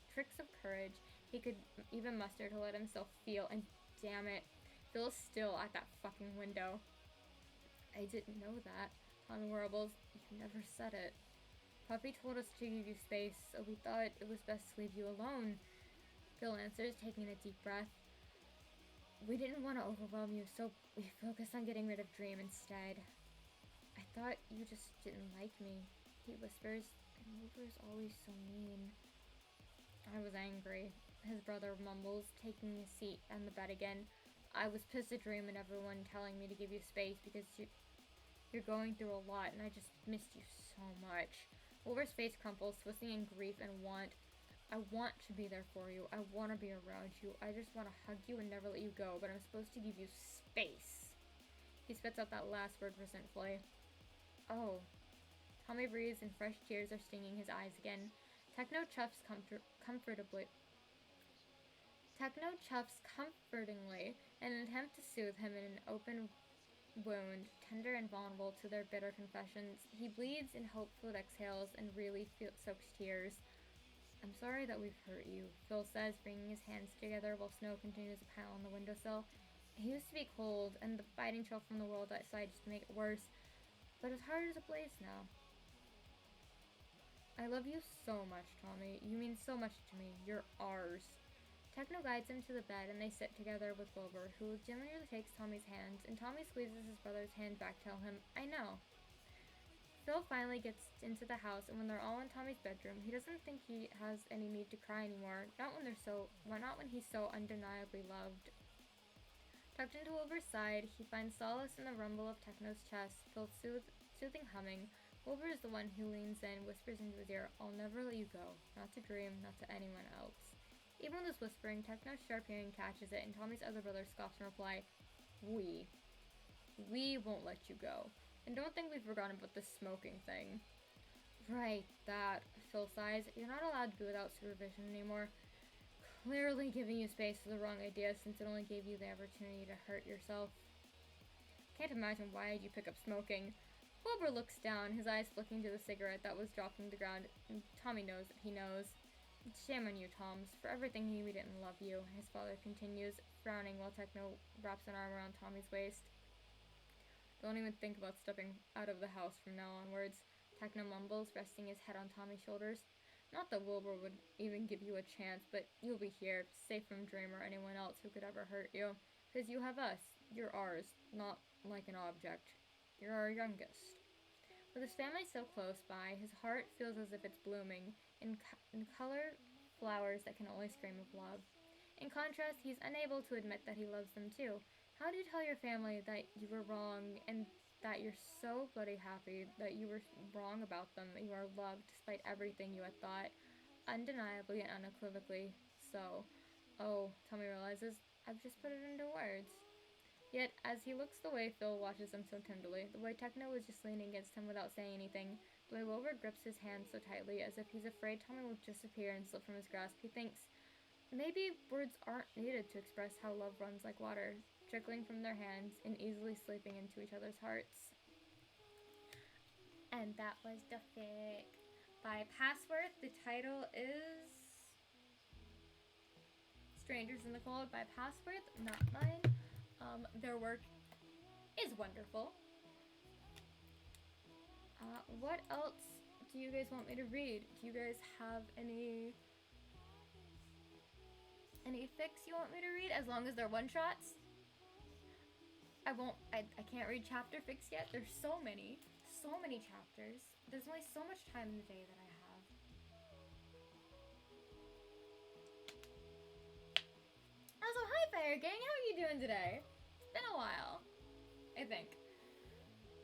tricks of courage he could even muster to let himself feel, and damn it, Phil's still at that fucking window. "I didn't know that," Tommy warbles. "You never said it." "Puppy told us to give you space, so we thought it was best to leave you alone," Phil answers, taking a deep breath. "We didn't want to overwhelm you, so we focused on getting rid of Dream instead." "I thought you just didn't like me," he whispers, and Wilbur's always so mean. "I was angry," his brother mumbles, taking his seat on the bed again. "I was pissed at Dream and everyone telling me to give you space because you're going through a lot, and I just missed you so much." Wilbur's face crumples, twisting in grief and want. "I want to be there for you. I want to be around you. I just want to hug you and never let you go, but I'm supposed to give you space." He spits out that last word resentfully. "Oh." Tommy breathes and fresh tears are stinging his eyes again. Techno chuffs comfortingly in an attempt to soothe him in an open wound, tender and vulnerable to their bitter confessions. He bleeds in hopeful exhales and really soaks tears. "I'm sorry that we've hurt you," Phil says, bringing his hands together while snow continues to pile on the windowsill. It used to be cold, and the fighting chill from the world outside just to make it worse, but his heart is ablaze now. "I love you so much, Tommy. You mean so much to me. You're ours." Techno guides him to the bed, and they sit together with Wilbur, who generally takes Tommy's hands, and Tommy squeezes his brother's hand back to tell him, "I know." Phil finally gets into the house, and when they're all in Tommy's bedroom, he doesn't think he has any need to cry anymore. Not when he's so undeniably loved. Tucked into Wilbur's side, he finds solace in the rumble of Techno's chest, Phil's soothing humming. Wilbur is the one who leans in, whispers into his ear, "I'll never let you go. Not to Dream, not to anyone else." Even with his whispering, Techno's sharp hearing catches it, and Tommy's other brother scoffs in reply, We won't let you go. And don't think we've forgotten about the smoking thing." "Right, that," Phil sighs. "You're not allowed to be without supervision anymore. Clearly giving you space was the wrong idea, since it only gave you the opportunity to hurt yourself." can't imagine why you pick up smoking. Wilbur looks down, his eyes flicking to the cigarette that was dropping to the ground, and Tommy knows that he knows. Shame on you, Toms, for everything we didn't love you, his father continues, frowning while Techno wraps an arm around Tommy's waist. Don't even think about stepping out of the house from now onwards, Techno mumbles, resting his head on Tommy's shoulders. Not that Wilbur would even give you a chance, but you'll be here, safe from Dream or anyone else who could ever hurt you. Because you have us. You're ours, not like an object. You're our youngest. With his family so close by, his heart feels as if it's blooming in color flowers that can only scream of love. In contrast, he's unable to admit that he loves them too. How do you tell your family that you were wrong and that you're so bloody happy that you were wrong about them, that you are loved despite everything you had thought, undeniably and unequivocally so? Oh, Tommy realizes, I've just put it into words. Yet, as he looks the way Phil watches him so tenderly, the way Techno was just leaning against him without saying anything, the way Wilbur grips his hand so tightly as if he's afraid Tommy will disappear and slip from his grasp, he thinks, maybe words aren't needed to express how love runs like water, trickling from their hands and easily sleeping into each other's hearts. And that was the fic by Passworth. The title is Strangers in the Cold by Passworth, not mine. Their work is wonderful. What else do you guys want me to read? Do you guys have any fics you want me to read? As long as they're one-shots. I can't read chapter fics yet. There's so many chapters. There's only so much time in the day that I have. Also, hi Fire Gang, how are you doing today? It's been a while, I think.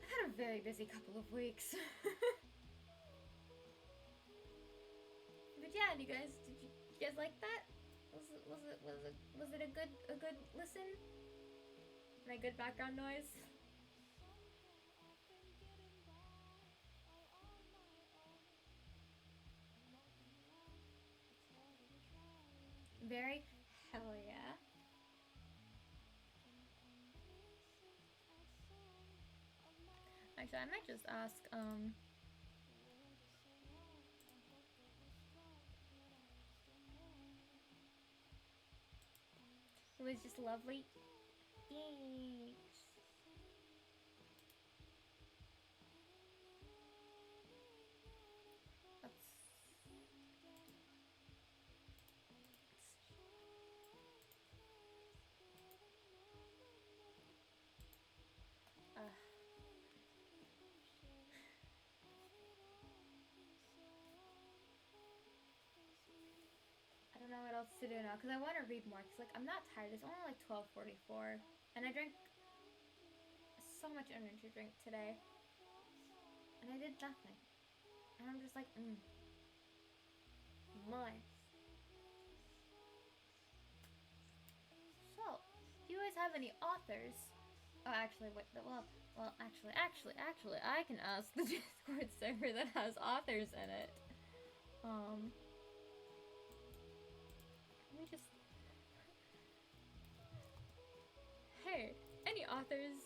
I've had a very busy couple of weeks. But yeah, did you guys like that? Was it a good listen? My good background noise? Very hell yeah. Actually, I might just ask, it was just lovely. Thanks. I don't know what else to do now because I want to read more. Cause like I'm not tired. It's only like 12:44, and I drank so much energy drink today, and I did nothing. And I'm just like, my. So, do you guys have any authors? Oh, actually, wait. Well, actually, I can ask the Discord server that has authors in it. Let me just. Hey, any authors?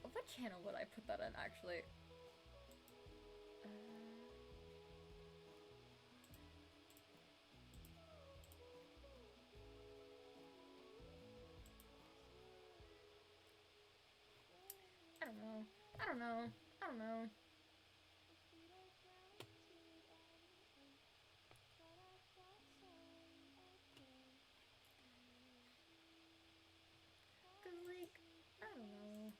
What channel would I put that on? Actually. I don't know. Cause like, I don't know.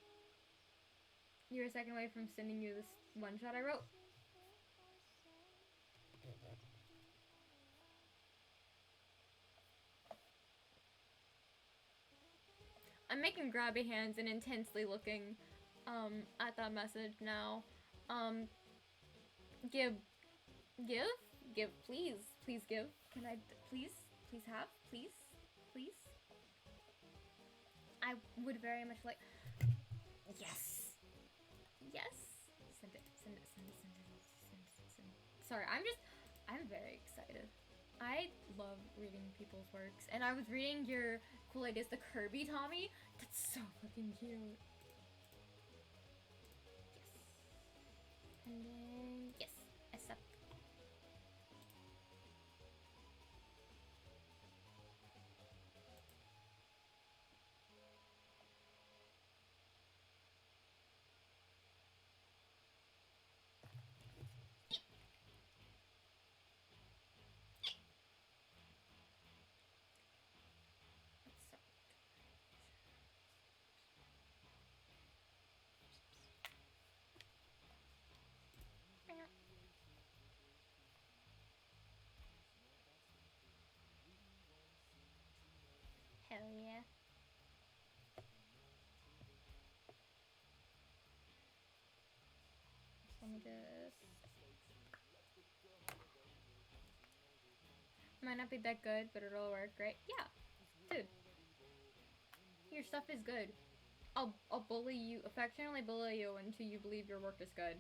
You're a second away from sending you this one shot I wrote. I'm making grabby hands and intensely looking at that message now. Give, please give. Can I, please have, please? I would very much like, yes. Send it. Sorry, I'm very excited. I love reading people's works, and I was reading your Kool-Aid is the Kirby Tommy. That's so fucking cute. Yes. And then yes, accept. Hell yeah. Let me just. Might not be that good, but it'll work, right? Yeah, dude. Your stuff is good. I'll bully you, affectionately bully you until you believe your work is good.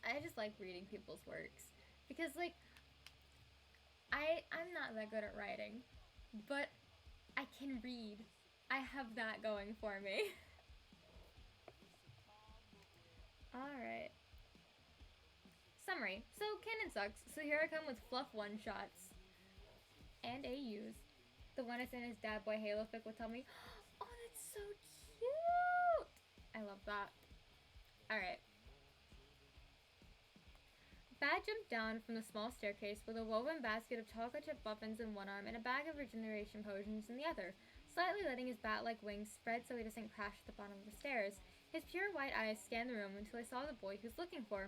I just like reading people's works because like I'm not that good at writing, but I can read. I have that going for me. All right. Summary. So canon sucks. So here I come with fluff one shots and AUs. The one that's in his dad boy Halo fic will tell me, oh, that's so cute. I love that. All right. Bad jumped down from the small staircase with a woven basket of chocolate chip muffins in one arm and a bag of regeneration potions in the other, slightly letting his bat-like wings spread so he doesn't crash at the bottom of the stairs. His pure white eyes scanned the room until he saw the boy he was looking for.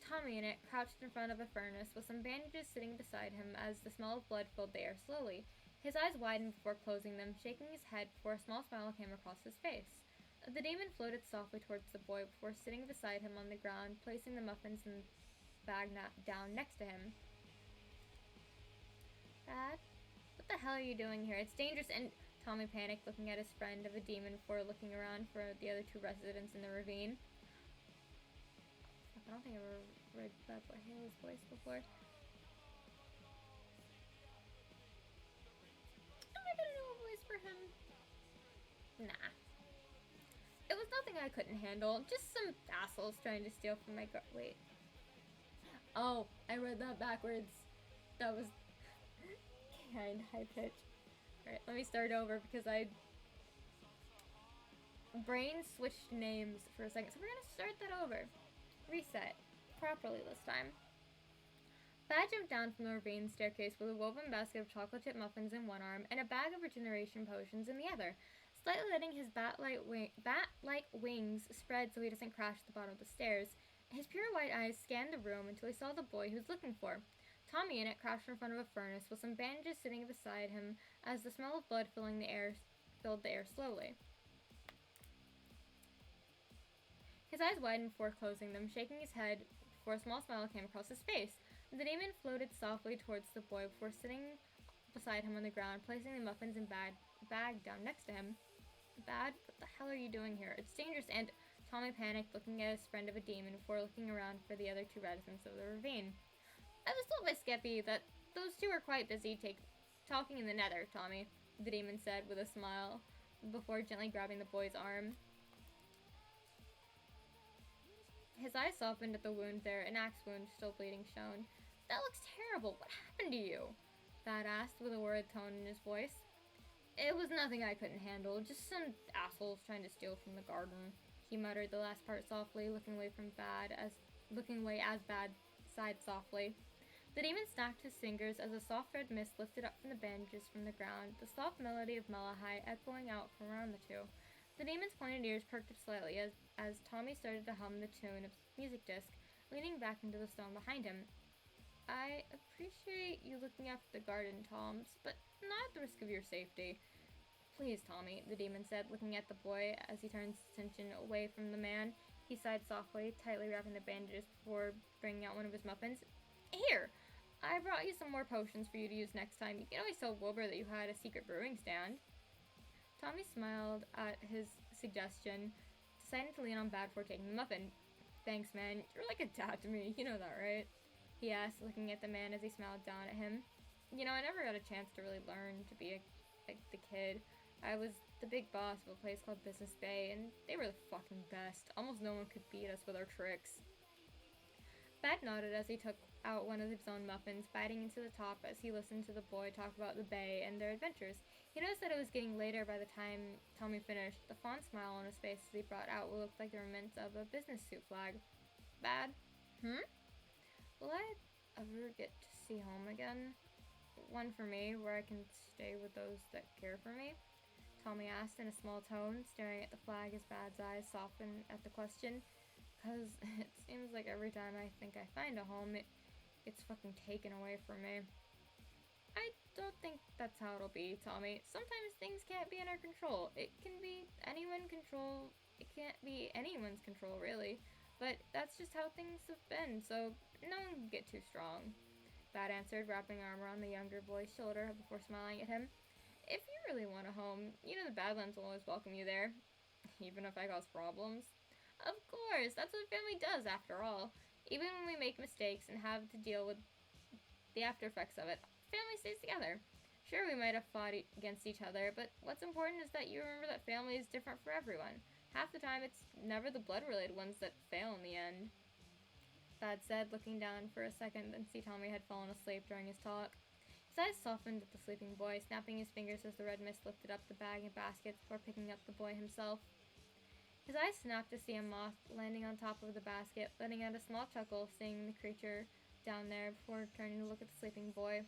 Tommy in it, crouched in front of a furnace with some bandages sitting beside him as the smell of blood filled the air slowly. His eyes widened before closing them, shaking his head before a small smile came across his face. The demon floated softly towards the boy before sitting beside him on the ground, placing the muffins in bag down next to him. Dad? What the hell are you doing here? It's dangerous and Tommy panicked, looking at his friend of a demon before looking around for the other two residents in the ravine. I don't think I've ever read Bad Boy Halo's voice before. Am I gonna do a voice for him? Nah. It was nothing I couldn't handle. Just some assholes trying to steal from my wait. Oh, I read that backwards. That was kind of high pitch. Alright, let me start over because I brain switched names for a second. So we're gonna start that over. Reset. Properly this time. Bad jumped down from the ravine staircase with a woven basket of chocolate chip muffins in one arm and a bag of regeneration potions in the other, slightly letting his bat-like wings spread so he doesn't crash at the bottom of the stairs. His pure white eyes scanned the room until he saw the boy he was looking for. Tommy in it crouched in front of a furnace with some bandages sitting beside him as the smell of blood filled the air slowly. His eyes widened before closing them, shaking his head before a small smile came across his face. The demon floated softly towards the boy before sitting beside him on the ground, placing the muffins and bag down next to him. Bad? What the hell are you doing here? It's dangerous and Tommy panicked, looking at his friend of a demon before looking around for the other two residents of the ravine. I was told by Skeppy that those two are quite busy talking in the nether, Tommy, the demon said with a smile before gently grabbing the boy's arm. His eyes softened at the wound there, an axe wound still bleeding shown. That looks terrible. What happened to you? Thad asked with a worried tone in his voice. It was nothing I couldn't handle, just some assholes trying to steal from the garden. He muttered the last part softly, looking away as Bad sighed softly. The demon snapped his fingers as a soft red mist lifted up from the bandages from the ground, the soft melody of Malahai echoing out from around the two. The demon's pointed ears perked up slightly as Tommy started to hum the tune of music disc, leaning back into the stone behind him. I appreciate you looking after the garden, Toms, but not at the risk of your safety. Please, Tommy, the demon said, looking at the boy as he turned his attention away from the man. He sighed softly, tightly wrapping the bandages before bringing out one of his muffins. Here! I brought you some more potions for you to use next time. You can always tell Wilbur that you had a secret brewing stand. Tommy smiled at his suggestion, deciding to lean on Bad before taking the muffin. Thanks, man. You're like a dad to me. You know that, right? He asked, looking at the man as he smiled down at him. You know, I never got a chance to really learn to be the kid. I was the big boss of a place called Business Bay, and they were the fucking best. Almost no one could beat us with our tricks. Bad nodded as he took out one of his own muffins, biting into the top as he listened to the boy talk about the bay and their adventures. He noticed that it was getting later by the time Tommy finished, the fond smile on his face as he brought out what looked like the remnants of a business suit flag. Bad? Will I ever get to see home again? One for me, where I can stay with those that care for me? Tommy asked in a small tone, staring at the flag as Bad's eyes softened at the question. Because it seems like every time I think I find a home, it gets fucking taken away from me. I don't think that's how it'll be, Tommy. Sometimes things can't be in our control. It can be anyone's control. It can't be anyone's control, really. But that's just how things have been, so no one can get too strong. Bad answered, wrapping an arm around the younger boy's shoulder before smiling at him. If you really want a home, you know the Badlands will always welcome you there. Even if I cause problems. Of course, that's what family does, after all. Even when we make mistakes and have to deal with the after effects of it, family stays together. Sure, we might have fought against each other, but what's important is that you remember that family is different for everyone. Half the time, it's never the blood-related ones that fail in the end. Bad said, looking down for a second, then see Tommy had fallen asleep during his talk. His eyes softened at the sleeping boy, snapping his fingers as the red mist lifted up the bag and baskets before picking up the boy himself. His eyes snapped to see a moth landing on top of the basket, letting out a small chuckle, seeing the creature down there before turning to look at the sleeping boy.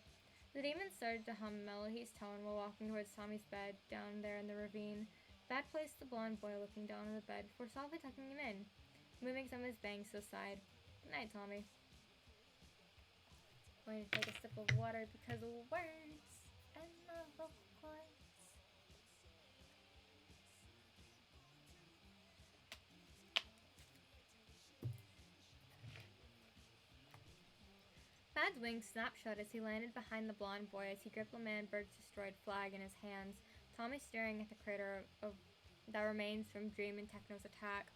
The demon started to hum Melody's tone while walking towards Tommy's bed down there in the ravine. Bad placed the blonde boy looking down on the bed before softly tucking him in, moving some of his bangs to the side. Good night, Tommy. Going to take a sip of water because of words and the vocal cords. Bad's wings snapped shut as he landed behind the blonde boy as he gripped L'Manberg's destroyed flag in his hands, Tommy staring at the crater that remains from Dream and Techno's attack.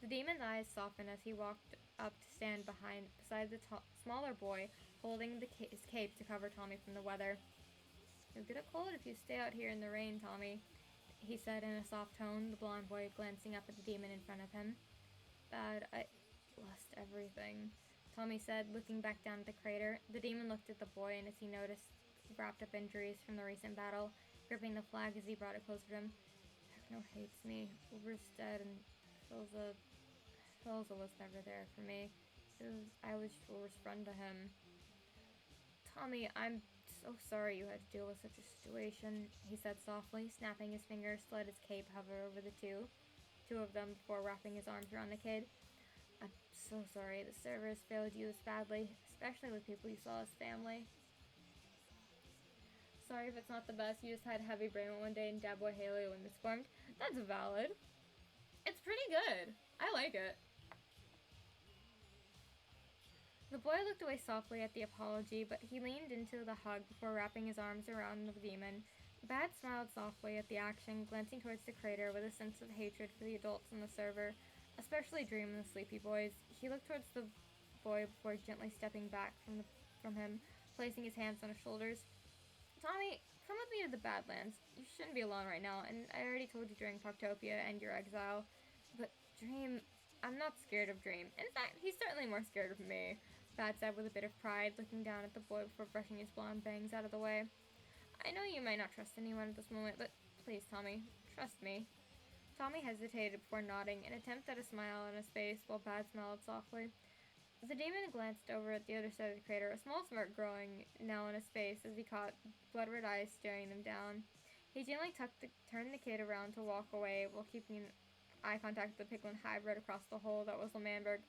The demon's eyes softened as he walked up to stand beside the smaller boy, holding his cape to cover Tommy from the weather. You'll get a cold if you stay out here in the rain, Tommy, he said in a soft tone, the blonde boy glancing up at the demon in front of him. Bad, I lost everything, Tommy said, looking back down at the crater. The demon looked at the boy, and as he noticed wrapped up injuries from the recent battle, gripping the flag as he brought it closer to him. Techno hates me. Uber's dead, and Philza was never there for me. I was Uber's friend to him. Tommy, I'm so sorry you had to deal with such a situation, he said softly, snapping his fingers to let his cape hover over the two of them before wrapping his arms around the kid. I'm so sorry the servers failed you this badly, especially with people you saw as family. Sorry if it's not the best, you just had heavy brain one day and Dad Boy Haley when this formed. That's valid. It's pretty good. I like it. The boy looked away softly at the apology, but he leaned into the hug before wrapping his arms around the demon. Bad smiled softly at the action, glancing towards the crater with a sense of hatred for the adults on the server, especially Dream and the Sleepy Boys. He looked towards the boy before gently stepping back from him, placing his hands on his shoulders. Tommy, come with me to the Badlands. You shouldn't be alone right now, and I already told you during Parktopia and your exile. But Dream, I'm not scared of Dream. In fact, he's certainly more scared of me, Bad said with a bit of pride, looking down at the boy before brushing his blonde bangs out of the way. I know you might not trust anyone at this moment, but please, Tommy, trust me. Tommy hesitated before nodding, an attempt at a smile on his face, while Bad smiled softly. The demon glanced over at the other side of the crater, a small smirk growing now on his face as he caught blood-red eyes staring them down. He gently turned the kid around to walk away while keeping eye contact with the piglin hybrid across the hole that was L'Manberg.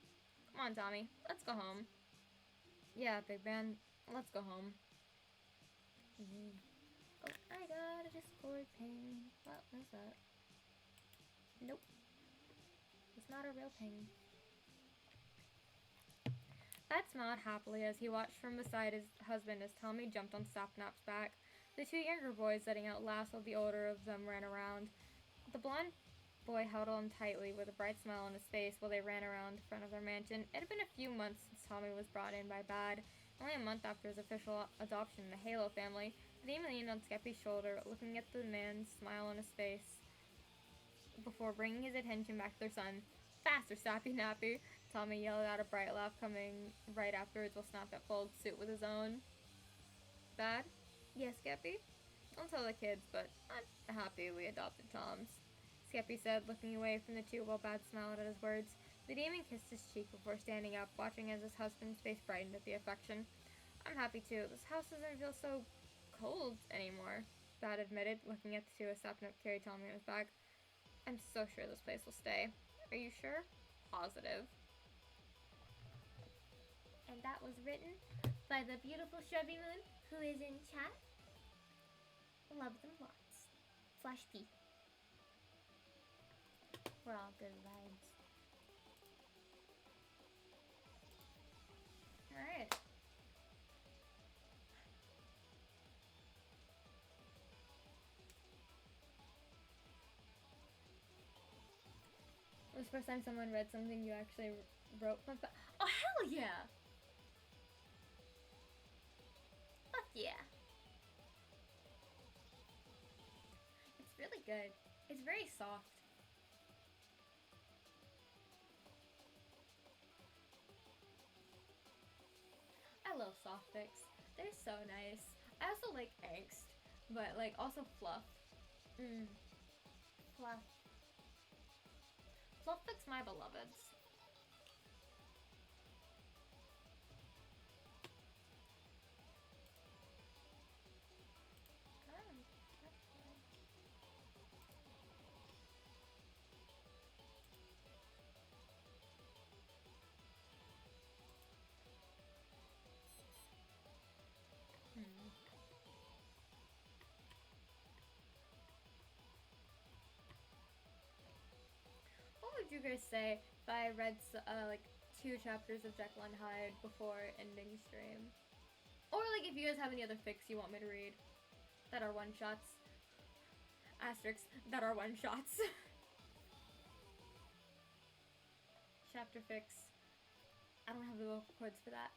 Come on, Tommy, let's go home. Yeah, Big Man, let's go home. Oh, I got a Discord ping. What was that? Nope. It's not a real ping. Bad smiled happily as he watched from beside his husband as Tommy jumped on Sapnap's back. The two younger boys letting out laughs while the older of them ran around. blonde boy held on tightly with a bright smile on his face while they ran around the front of their mansion. It had been a few months since Tommy was brought in by Bad, only a month after his official adoption in the Halo family. The demon leaned on Skeppy's shoulder, looking at the man's smile on his face before bringing his attention back to their son. Faster, Sappy Nappy! Tommy yelled out, a bright laugh coming right afterwards while Snapchat followed suit with his own. Bad? Yes, Skeppy? Don't tell the kids, but I'm happy we adopted Toms. Skeppy said, looking away from the two while Bad smiled at his words. The demon kissed his cheek before standing up, watching as his husband's face brightened at the affection. I'm happy too. This house doesn't feel so cold anymore, Bad admitted, looking at the two as Sapnap carried Tommy in his bag. I'm so sure this place will stay. Are you sure? Positive. And that was written by the beautiful Shrubby Moon, who is in chat. Love them lots. Slash P. We're all good vibes. Alright. It was the first time someone read something you actually wrote from. Oh, hell yeah! Fuck yeah. It's really good. It's very soft. I love soft fics. They're so nice. I also like angst, but like also fluff. Fluff. Fluff fics, my beloveds. What would you guys say if I read like 2 chapters of Jekyll and Hyde before ending stream? Or like if you guys have any other fics you want me to read that are one-shots. Asterisks that are one-shots. Chapter fics. I don't have the vocal cords for that.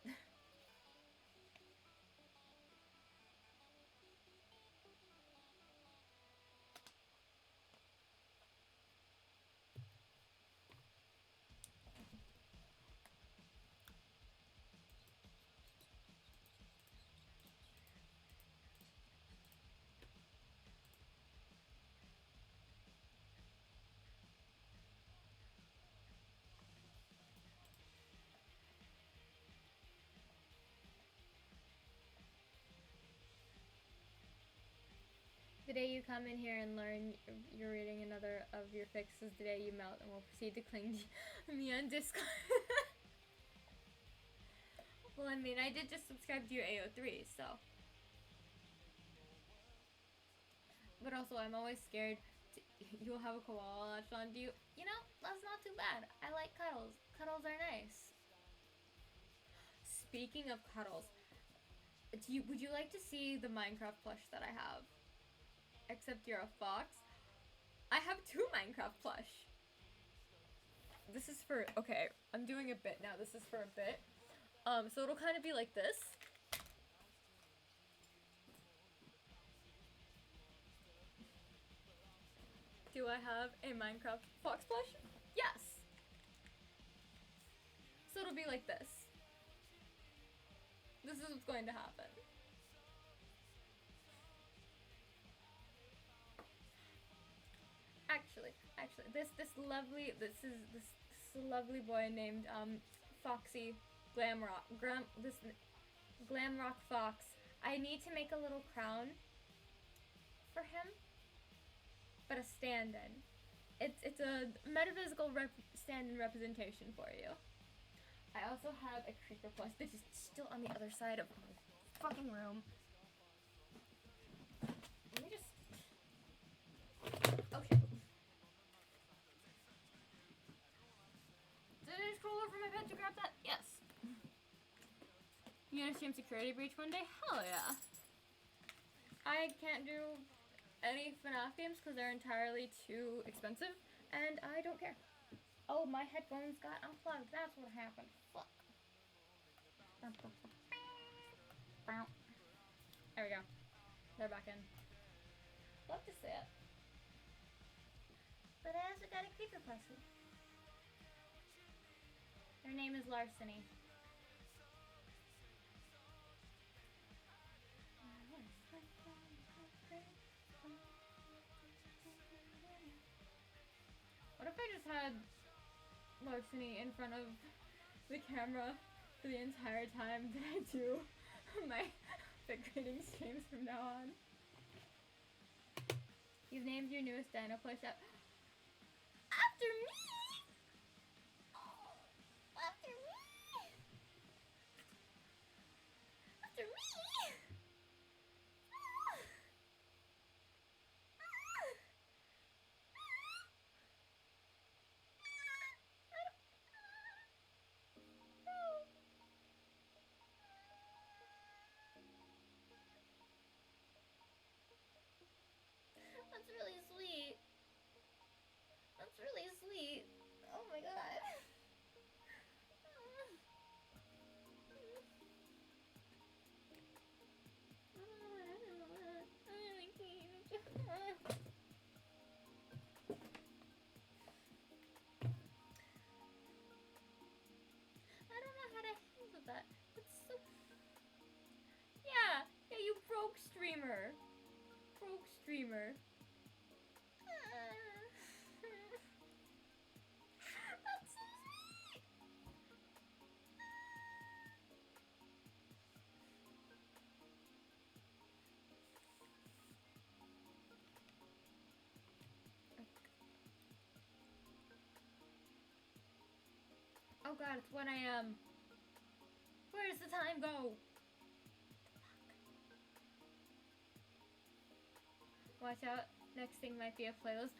The day you come in here and learn you're reading another of your fics is the day you melt and will proceed to cling to me on Discord. Well, I mean, I did just subscribe to your AO3, so. But also, I'm always scared you'll have a koala latched onto you. You know, that's not too bad. I like cuddles. Cuddles are nice. Speaking of cuddles, would you like to see the Minecraft plush that I have? Except you're a fox. I have 2 Minecraft plush. This is for, okay, I'm doing a bit now. This is for a bit. So it'll kind of be like this. Do I have a Minecraft fox plush? Yes. So it'll be like this. This is what's going to happen. Actually, this lovely boy named Foxy Glamrock Glamrock Fox. I need to make a little crown for him, but a stand-in. It's a metaphysical stand-in representation for you. I also have a creeper plush. This is still on the other side of my fucking room. Let me just. Oh shit. Did I scroll over my bed to grab that? Yes. You gonna stream Security Breach one day? Hell yeah. I can't do any FNAF games because they're entirely too expensive, and I don't care. Oh, my headphones got unplugged. That's what happened. Fuck. There we go. They're back in. Love to see it. But I also got a creepypasta. Her name is Larceny. What if I just had Larceny in front of the camera for the entire time that I do my fic reading streams from now on? You've named your newest dino plush after me! After me! After me! That's really sweet. That's really sweet. Oh my god. I don't know how to handle that. It's so... Yeah, you broke streamer. Broke streamer. That's so sweet. Oh god, it's 1 a.m. Where does the time go? Watch out, next thing might be a playlist.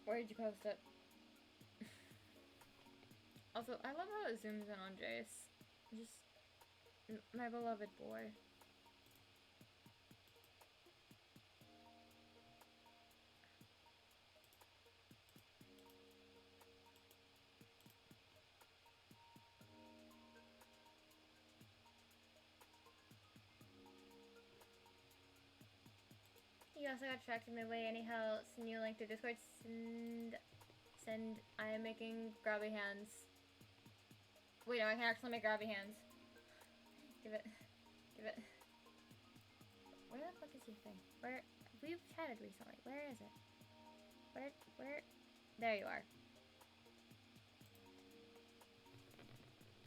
Where did you post it? Also, I love how it zooms in on Jace. Just, my beloved boy. You also got tracked in midway. Anyhow, send you a link to Discord. Send. I am making grabby hands. Wait, no, I can actually make grabby hands. Give it. Where the fuck is your thing? Where? We've chatted recently. Where is it? Where? There you are.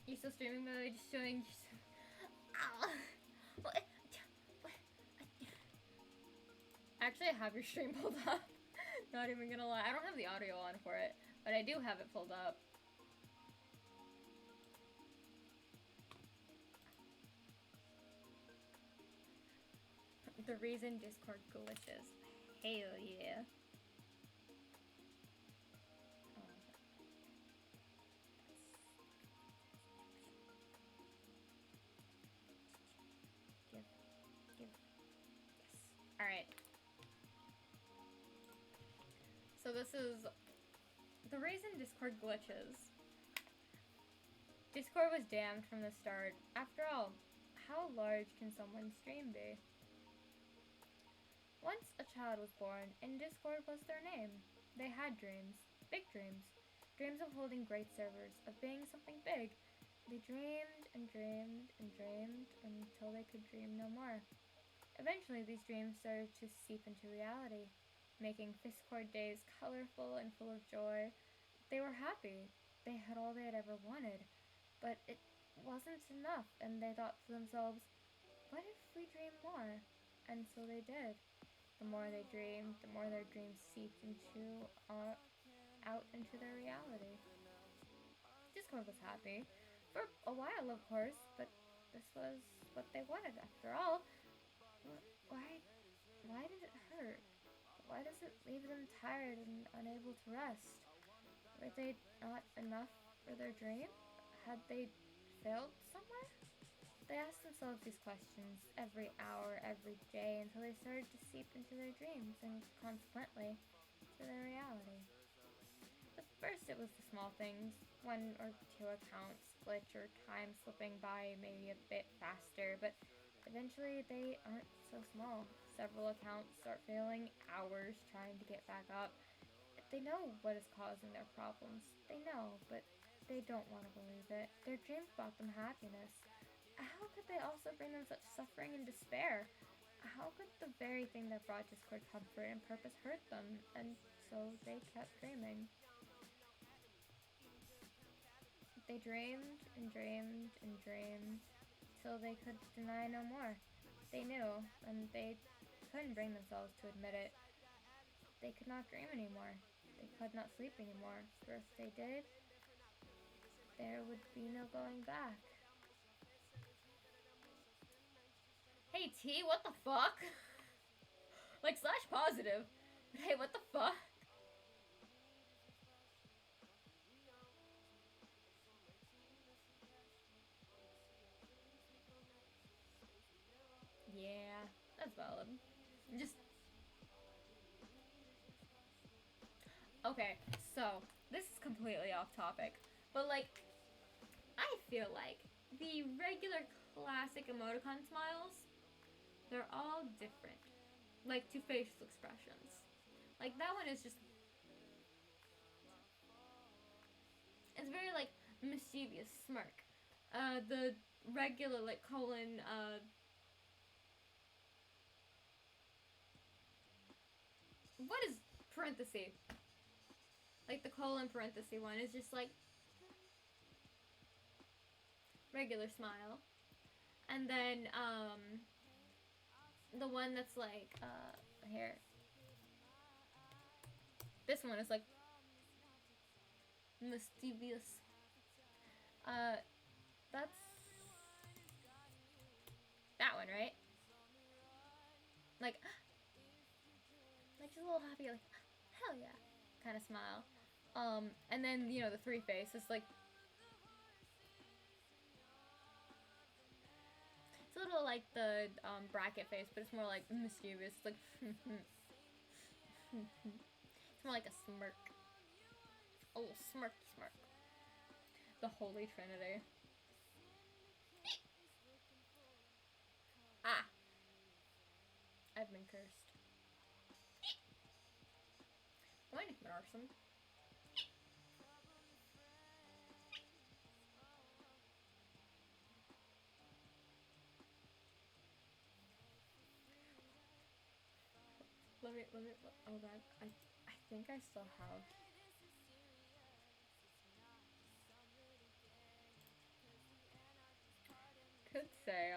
You still streaming, by the way? Just showing. Ow. Actually, I have your stream pulled up. Not even gonna lie. I don't have the audio on for it, but I do have it pulled up. The reason Discord glitches. Hell yeah. Give. Yes. Alright. So this is the reason Discord glitches. Discord was damned from the start. After all, how large can someone's stream be? Once a child was born, and Discord was their name. They had dreams. Big dreams. Dreams of holding great servers, of being something big. They dreamed and dreamed and dreamed until they could dream no more. Eventually, these dreams started to seep into reality, making Discord days colorful and full of joy. They were happy. They had all they had ever wanted. But it wasn't enough, and they thought to themselves, what if we dream more? And so they did. The more they dreamed, the more their dreams seeped into out into their reality. Discord was happy. For a while, of course, but this was what they wanted after all. Why did it hurt? Why does it leave them tired and unable to rest? Were they not enough for their dream? Had they failed somewhere? They asked themselves these questions every hour, every day, until they started to seep into their dreams and, consequently, to their reality. At first, it was the small things, one or two accounts glitch or time slipping by maybe a bit faster, but eventually they aren't so small. Several accounts start failing, hours trying to get back up. They know what is causing their problems. They know, but they don't want to believe it. Their dreams brought them happiness. How could they also bring them such suffering and despair? How could the very thing that brought discord, comfort, and purpose hurt them? And so they kept dreaming. They dreamed and dreamed and dreamed till they could deny no more. They knew, and they couldn't bring themselves to admit it. They could not dream anymore. They could not sleep anymore. For if they did, there would be no going back. Hey T, what the fuck? Like, slash positive. But hey, what the fuck? Yeah, that's valid. Just... Okay, so, this is completely off topic. But, like, I feel like the regular classic emoticon smiles, they're all different. Like, to facial expressions. Like, that one is just... It's very, like, mischievous smirk. The regular, like, colon, what is parenthesis? Like, the colon parenthesis one is just, like, regular smile. And then, the one that's, like, here. This one is, like, mischievous. That's that one, right? Like just a little happy, like, hell yeah, kind of smile. And then, you know, the three face is like, it's a little like the bracket face, but it's more like mischievous. It's like, it's more like a smirk, a little smirky smirk. The Holy Trinity. Ah, I've been cursed. Going to Marson. Let me, oh god, I think I still have. Could say,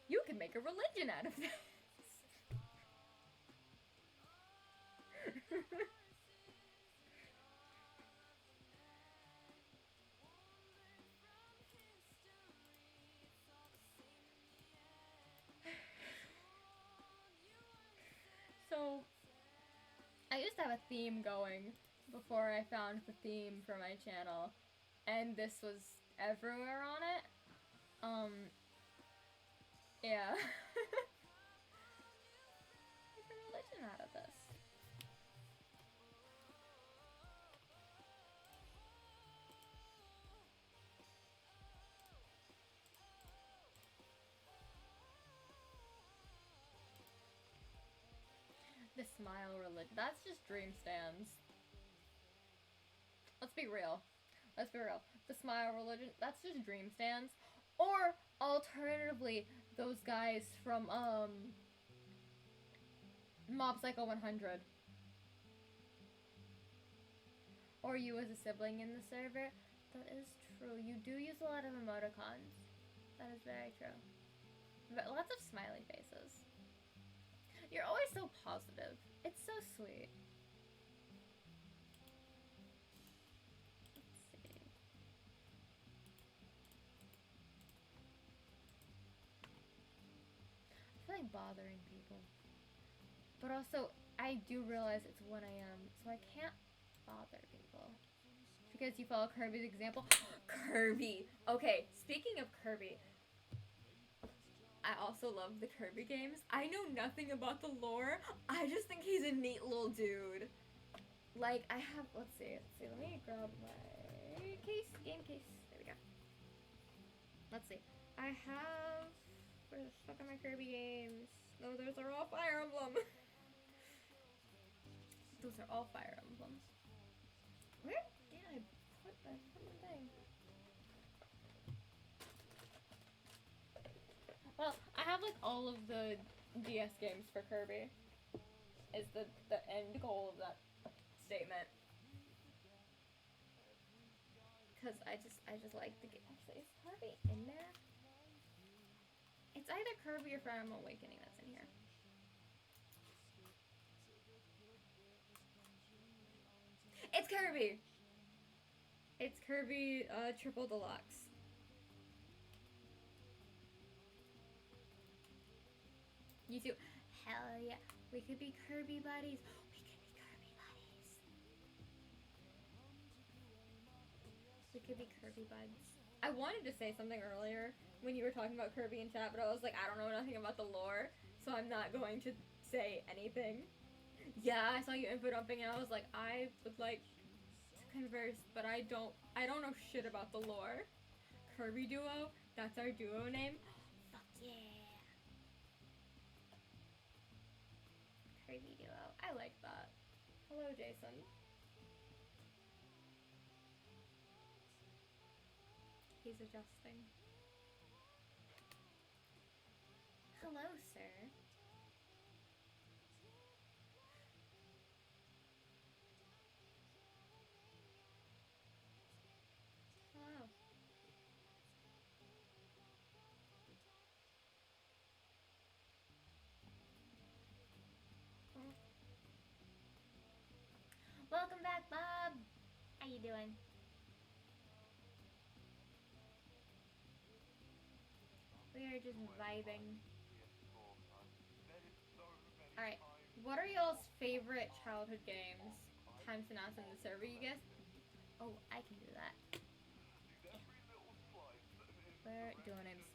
you can make a religion out of this. So, I used to have a theme going before I found the theme for my channel, and this was everywhere on it. Yeah. Make a religion out of this. The smile religion. That's just dream stands. Let's be real. Let's be real. The smile religion, that's just dream stands. Or, alternatively, those guys from, Mob Psycho 100. Or you as a sibling in the server. That is true. You do use a lot of emoticons. That is very true. But lots of smiley faces. You're always so positive. It's so sweet. Let's see. I feel like bothering people. But also, I do realize it's 1 a.m., so I can't bother people. because you follow Kirby's example. Kirby. Okay, speaking of Kirby, I also love the Kirby games. I know nothing about the lore. I just think he's a neat little dude. Like, I have, let's see, let me grab my game case. There we go. Let's see. I have, where the fuck are my Kirby games? No, those are all Fire Emblem. Those are all Fire Emblems. Where did I put that fucking thing? Well, I have like all of the DS games for Kirby. Is the end goal of that statement. Cause I just like the game. Actually, is Kirby in there? It's either Kirby or Fire Emblem Awakening that's in here. It's Kirby! It's Kirby Triple Deluxe. You too. Hell yeah. We could be Kirby buddies. We could be Kirby buddies. We could be Kirby buds. I wanted to say something earlier when you were talking about Kirby in chat, but I was like, I don't know nothing about the lore, so I'm not going to say anything. Yeah, I saw you info dumping and I was like, I would like to converse, but I don't know shit about the lore. Kirby Duo, that's our duo name. Fuck yeah. Kirby Duo. I like that. Hello, Jason. He's adjusting. Hello, sir. Hello. Welcome back, Bob. How you doing? We are just vibing. Alright, what are y'all's favorite childhood games? Time to announce in the server, you guys? Oh, I can do that. Yeah. Where do names?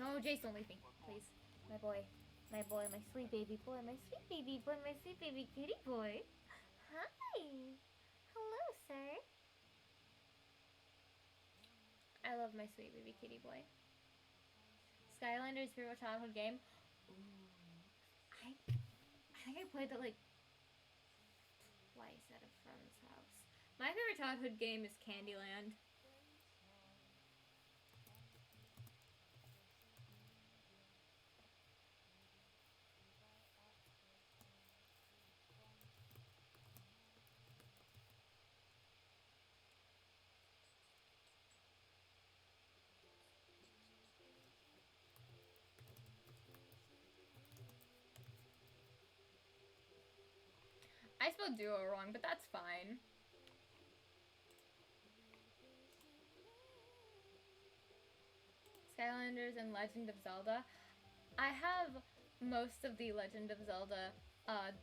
No, Jace, don't leave me, please. My boy, my sweet baby boy, my sweet baby boy, my sweet baby kitty boy. Hi. Hello, sir. I love my sweet baby kitty boy. Skylanders favorite childhood game? Ooh. I think I played that like twice at a friend's house. My favorite childhood game is Candyland. I spelled duo wrong, but that's fine. Skylanders and Legend of Zelda. I have most of the Legend of Zelda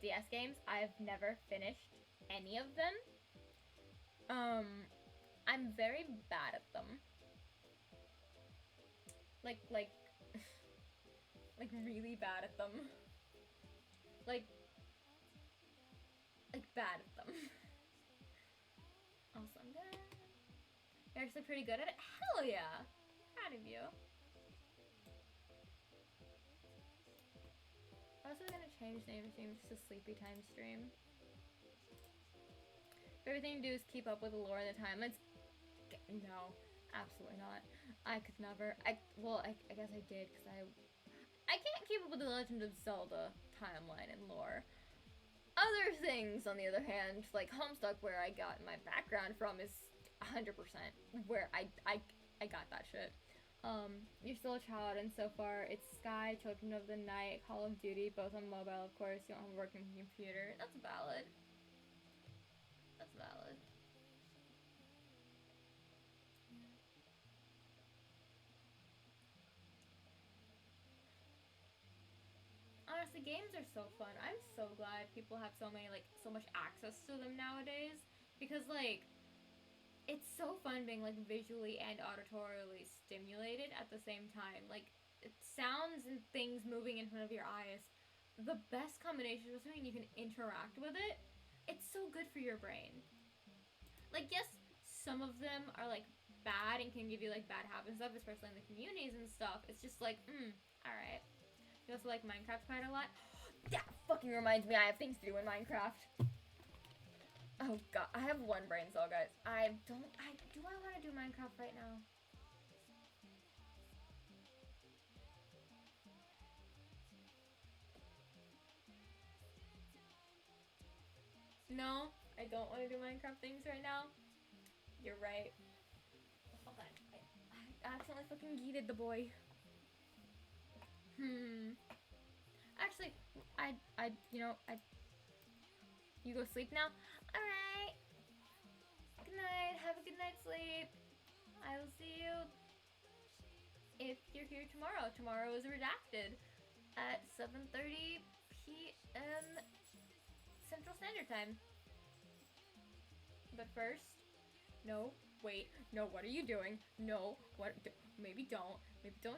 DS games. I've never finished any of them. I'm very bad at them. Like really bad at them. Like bad at them. Awesome. You're actually pretty good at it? Hell yeah! Proud of you. I'm also gonna change the name of stream to Sleepy Time Stream. Everything to do is keep up with the lore and the timelines. No, absolutely not. I could never. I guess I did because I can't keep up with the Legend of Zelda timeline and lore. Other things, on the other hand, like Homestuck, where I got my background from, is 100% where I got that shit. You're still a child, and so far it's Sky, Children of the Night, Call of Duty, both on mobile, of course. You don't have a working computer. That's valid. That's valid. Honestly, games are so fun. I'm so glad people have so much access to them nowadays. because like it's so fun being like visually and auditorily stimulated at the same time. Like sounds and things moving in front of your eyes. The best combination is when you can interact with it. It's so good for your brain. Like yes, some of them are like bad and can give you like bad habits and stuff, especially in the communities and stuff. It's just like, alright. You also like Minecraft quite a lot. That fucking reminds me, I have things to do in Minecraft. Oh god, I have one brain cell, guys. Do I want to do Minecraft right now? No, I don't want to do Minecraft things right now. You're right. Hold on, I accidentally fucking yeeted the boy. Actually, you go sleep now? Alright. Good night. Have a good night's sleep. I will see you if you're here tomorrow. Tomorrow is redacted at 7:30 p.m. Central Standard Time. But first, no, wait, no, what are you doing? No, maybe don't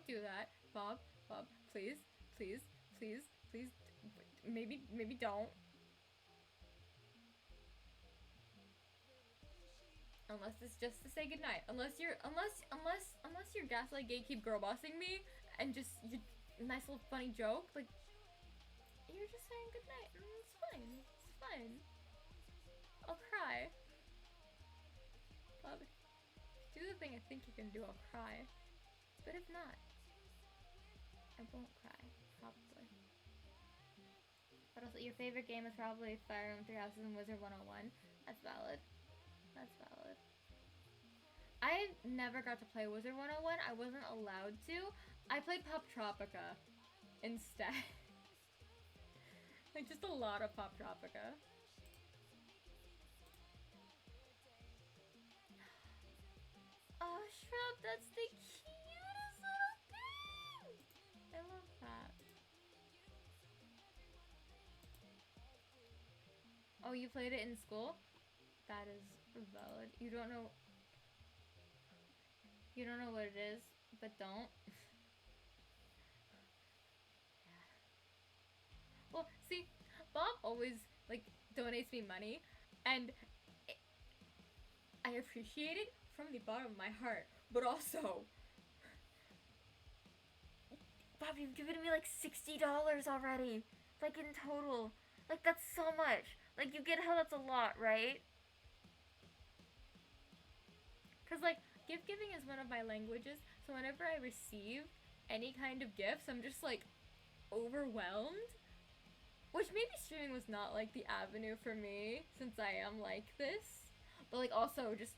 do that. Bob, please, maybe don't. Unless it's just to say goodnight. Unless you're gaslight gatekeep girl bossing me and just you nice little funny joke, like you're just saying goodnight. It's fine. It's fine. I'll cry. Bob, do the thing I think you can do, I'll cry. But if not, I won't cry. Probably. But also your favorite game is probably Fire Emblem Three Houses and Wizard 101. That's valid. That's valid. I never got to play Wizard 101. I wasn't allowed to. I played Pop Tropica instead. Like, just a lot of Pop Tropica. Oh, Shrub, that's the cutest little thing! I love that. Oh, you played it in school? That is valid. You don't know what it is, but don't. Well, see, Bob always like donates me money, and I appreciate it from the bottom of my heart. But also, Bob, you've given me like $60 already, like in total. Like that's so much. Like you get how that's a lot, right? Cause like gift giving is one of my languages, so whenever I receive any kind of gifts, I'm just like overwhelmed. Which maybe streaming was not like the avenue for me since I am like this. But like also just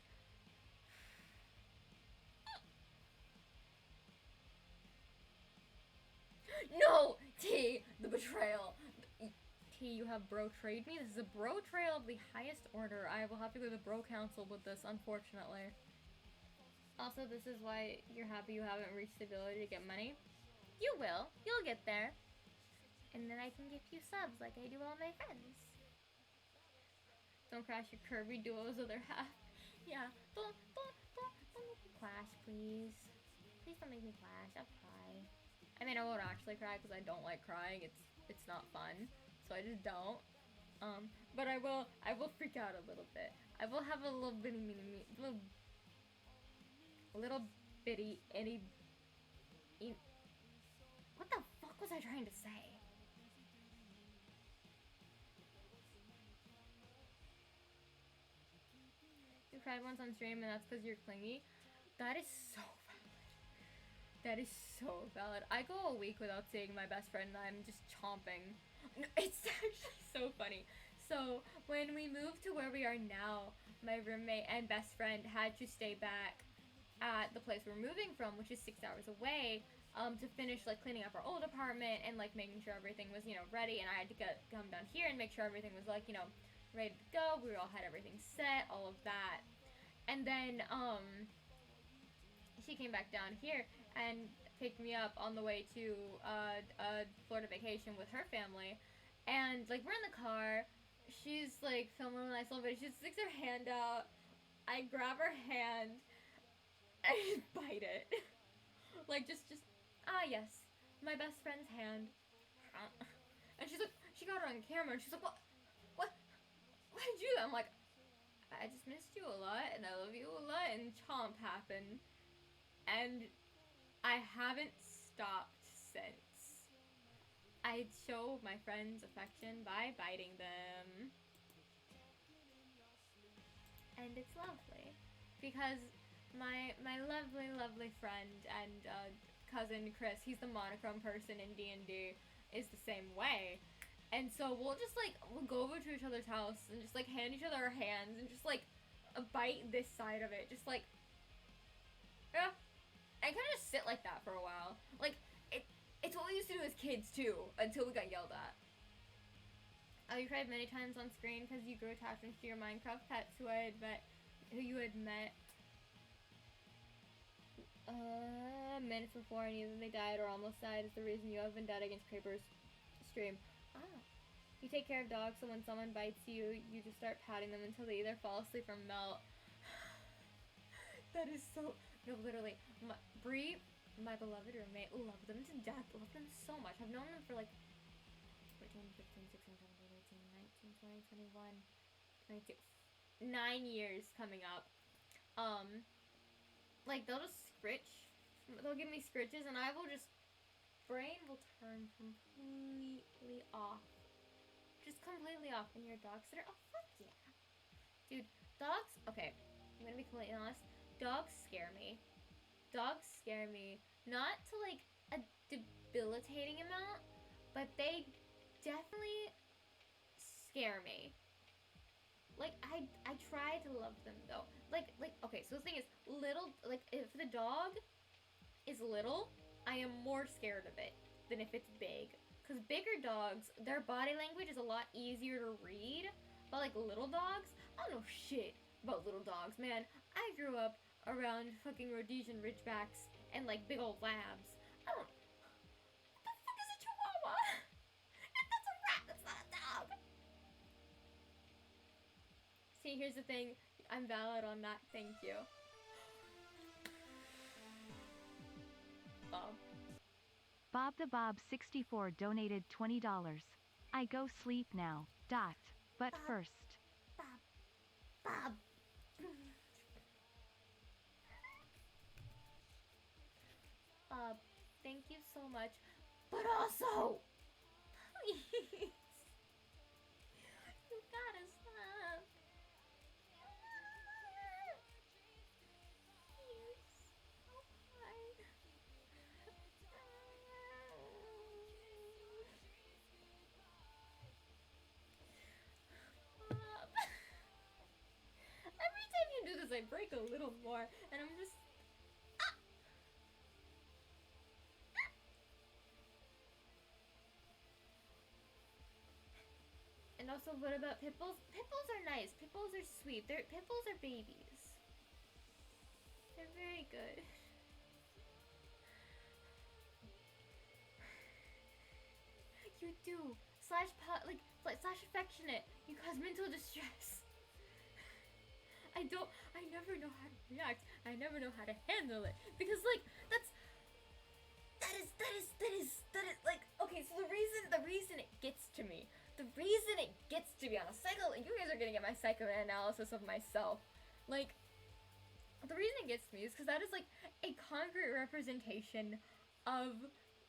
no! T, the betrayal. T, you have bro trade me? This is a bro trail of the highest order. I will have to go to the bro council with this, unfortunately. Also, this is why you're happy you haven't reached the ability to get money. You will. You'll get there. And then I can give you subs like I do all my friends. Don't crash your Kirby Duo's other half. Yeah, don't make me clash, please. Please don't make me clash. I'll cry. I mean, I won't actually cry because I don't like crying. It's not fun, so I just don't. But I will freak out a little bit. I will have a little bitty what the fuck was I trying to say? You cried once on stream and that's because you're clingy. That is so valid. That is so valid. I go a week without seeing my best friend and I'm just chomping. It's actually so funny. So when we moved to where we are now, my roommate and best friend had to stay back at the place we're moving from, which is 6 hours away, to finish like cleaning up our old apartment and like making sure everything was, ready. And I had to come down here and make sure everything was like, ready to go. We all had everything set, all of that. And then she came back down here and picked me up on the way to a Florida vacation with her family. And like we're in the car she's like filming a nice little video. She sticks her hand out. I grab her hand and bite it. Like just yes, my best friend's hand. And she's like, she got it on camera, and she's like, what did you do? I'm like, I just missed you a lot, and I love you a lot, and chomp happened, and I haven't stopped since. I show my friends affection by biting them, and it's lovely, because my lovely friend and cousin Chris, he's the monochrome person in D&D, is the same way. And so we'll just like, we'll go over to each other's house and just like hand each other our hands and just like bite this side of it. Just like, yeah. And kind of just sit like that for a while. Like, it's what we used to do as kids too, until we got yelled at. You cried many times on screen because you grew attachments to your Minecraft pets who you had met minutes before, and either they died or almost died is the reason you have been dead against Creeper's stream. Ah. You take care of dogs, so when someone bites you, you just start patting them until they either fall asleep or melt. That is so... No, literally. Bree, my beloved roommate, love them to death. Love them so much. I've known them for like 14, 15, 16, 17, 18, 19, 20, 21, 22... 9 years coming up. Like, they'll just scritch. They'll give me scritches, and I will just... brain will turn completely off. Just completely off. And your dog sitter? Oh, fuck yeah. Dude, dogs... Okay, I'm gonna be completely honest. Dogs scare me. Dogs scare me. Not to, like, a debilitating amount, but they definitely scare me. Like, I try to love them, though. Like, okay, so the thing is, if the dog is little, I am more scared of it than if it's big. Because bigger dogs, their body language is a lot easier to read. But, like, little dogs, I don't know shit about little dogs, man. I grew up around fucking Rhodesian Ridgebacks and, like, big old labs. I don't... What the fuck is a chihuahua? That's a rat, that's not a dog! See, here's the thing. I'm valid on that. Thank you. Bob. Bob the Bob 64 donated $20. I go sleep now. Dot. But Bob. first. Bob. Bob, thank you so much. But also, please, you gotta stop. You're so hard. Bob. Every time you do this, I break a little more, and I'm just... And also, what about pitbulls? Pitbulls are nice. Pitbulls are sweet. Pitbulls are babies. They're very good. You do. Slash affectionate. You cause mental distress. I never know how to react. I never know how to handle it. Because, like, that is, like, okay, so the reason it gets to me on a cycle, you guys are gonna get my psychoanalysis of myself. Like, the reason it gets to me is because that is, like, a concrete representation of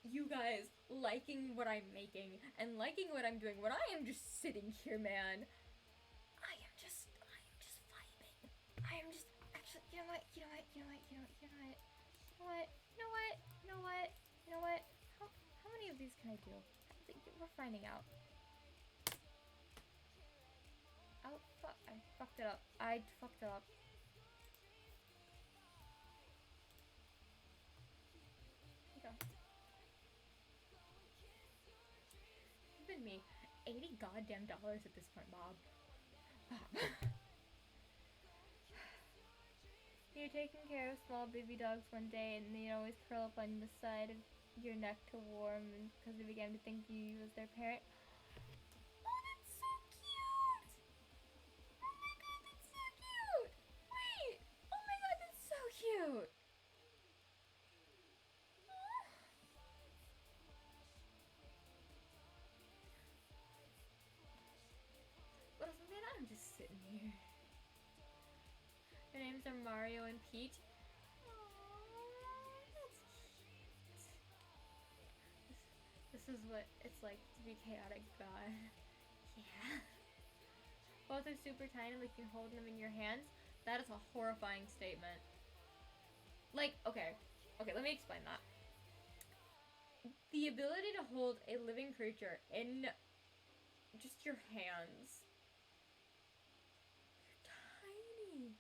you guys liking what I'm making and liking what I'm doing when I am just sitting here, man. I am just vibing. I am just, actually, you know what? How many of these can I do? We're finding out. Oh, fuck. I fucked it up. Here you go. Even me. $80 goddamn dollars at this point, Bob. You're taking care of small baby dogs one day, and they always curl up on the side of your neck to warm, and because they began to think you as their parent. Oh, that's so cute! cute. Their names are Mario and Peach. Aww, that's cute. This is what it's like to be chaotic god. Yeah. Both are super tiny, like you can hold them in your hands. That is a horrifying statement. Like, okay, let me explain that. The ability to hold a living creature in just your hands. You're tiny.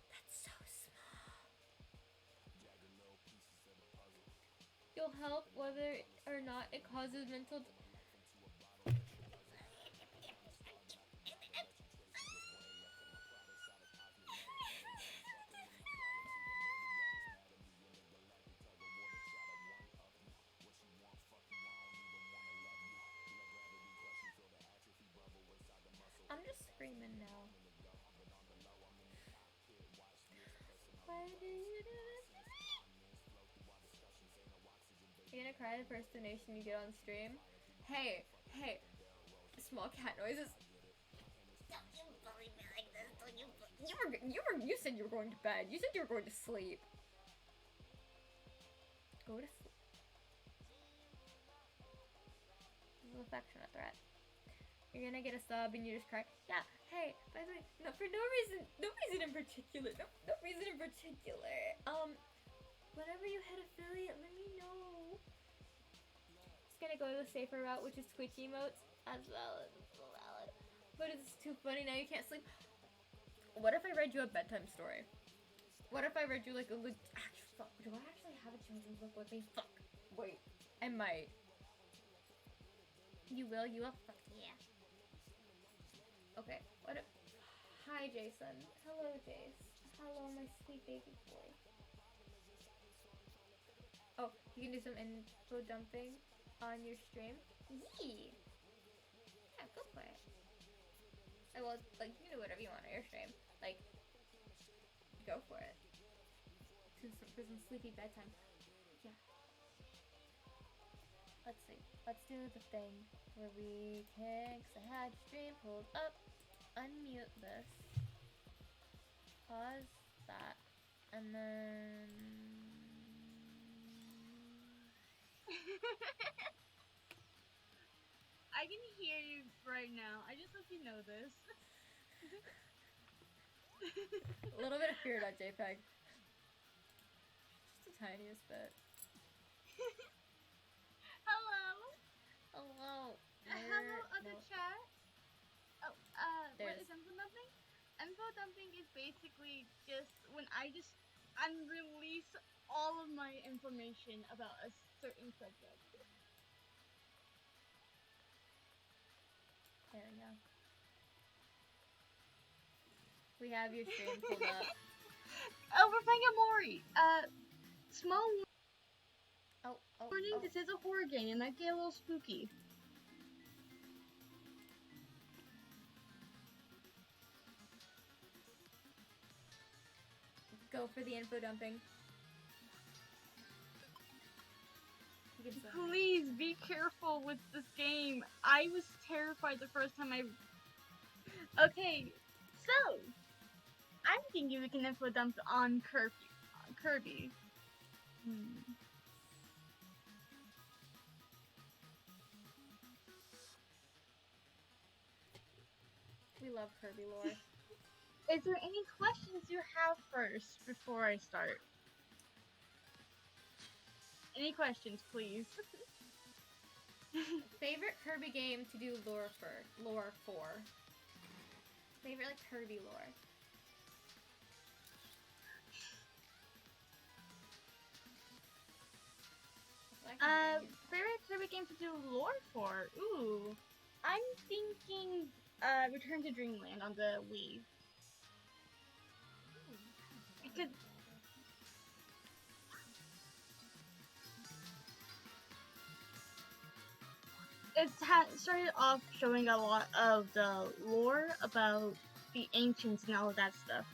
That's so small. You'll help whether or not it causes mental. I'm just screaming now. Why do you do this? You're gonna cry the first donation you get on stream. Hey, small cat noises. Don't you bully me like this? Don't you? You said you were going to bed. You said you were going to sleep. Go to sleep. This is an affectionate threat. You're gonna get a sub and you just cry. Yeah, hey, by the way, no, for no reason in particular. No reason in particular. Whenever you hit affiliate, let me know. Just gonna go the safer route, which is Twitch emotes. As valid. But it's too funny now you can't sleep. What if I read you a bedtime story? What if I read you like a fuck, do I actually have a children's book with me? Fuck. Wait, I might. You will? You will? Fuck yeah. Okay, what if... Hi, Jason. Hello, Jace. Hello, my sweet baby boy. Oh, you can do some info dumping on your stream? Yee! Yeah, go for it. Well, like, you can do whatever you want on your stream. Like, go for it. For some sleepy bedtime. Yeah. Let's see. Let's do the thing where we can, cause I had stream pulled up. Unmute this. Pause that. And then... I can hear you right now. I just hope you know this. A little bit of fear.jpg. Just the tiniest bit. Hello. Hello. Hello, other chat. Oh, what There's- is info dumping? Info dumping is basically just when I just unrelease all of my information about a certain subject. There we go. We have your stream pulled up. Oh, we're playing Amori. Small Oh. warning, this is a horror game and might get a little spooky. Go for the info dumping. You can say- Please be careful with this game. I was terrified the first time I... Okay, so... I'm thinking we can info dump on Kirby. We love Kirby lore. Is there any questions you have first before I start? Any questions, please? Favorite Kirby game to do lore for? Favorite like Kirby lore. Favorite Kirby game to do lore for? Ooh, I'm thinking Return to Dreamland on the Wii. Because it started off showing a lot of the lore about the ancients and all of that stuff.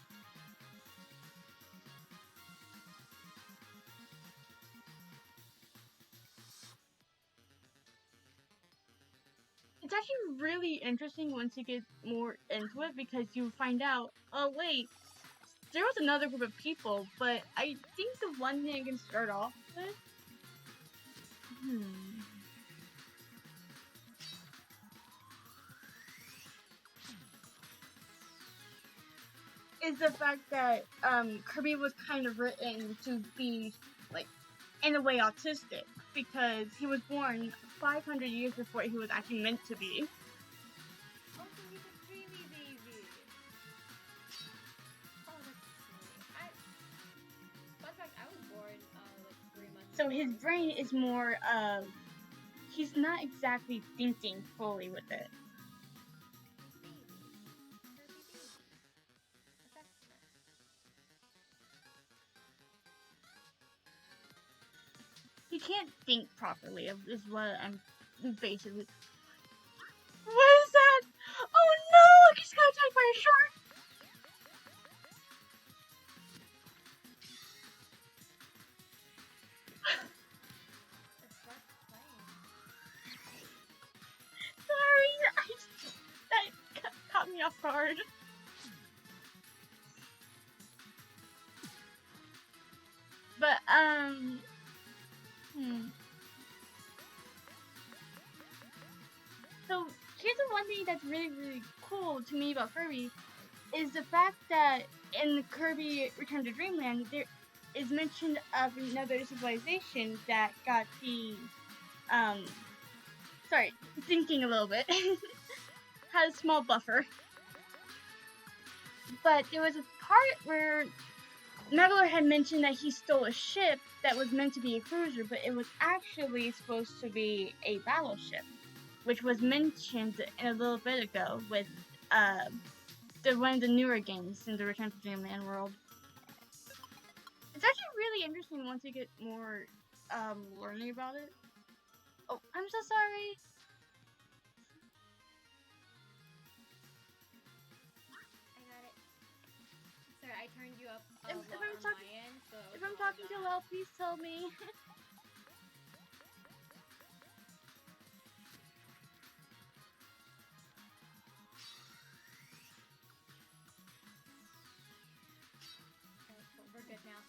it's actually really interesting once you get more into it because you find out, oh wait, there was another group of people, but I think the one thing I can start off with, is the fact that Kirby was kind of written to be like in a way autistic because he was born 500 years before he was actually meant to be. Oh, so he's a dreamy baby. Oh, that's sweet. Fun fact, I was born like 3 months So ago. his brain is more of, he's not exactly thinking fully with it. Babies. Kirby babies. Affectionate. He can't think properly, is what I'm basically. What is that? Oh no! He's got attacked by a shark! The shark's playing. Sorry, that caught me off guard. But, So, here's the one thing that's really, really cool to me about Kirby, is the fact that in the Kirby Return to Dreamland, there is mention of another civilization that got the, sorry, thinking a little bit, had a small buffer. But there was a part where Megalor had mentioned that he stole a ship that was meant to be a cruiser, but it was actually supposed to be a battleship, which was mentioned a little bit ago with one of the newer games in the Return to Dreamland world. It's actually really interesting once you get more learning about it. Oh, I'm so sorry. I got it. Sorry, I turned you up If lot I'm on talking- my end, so If I'm talking too loud, please tell me. Alright, cool. We're good now.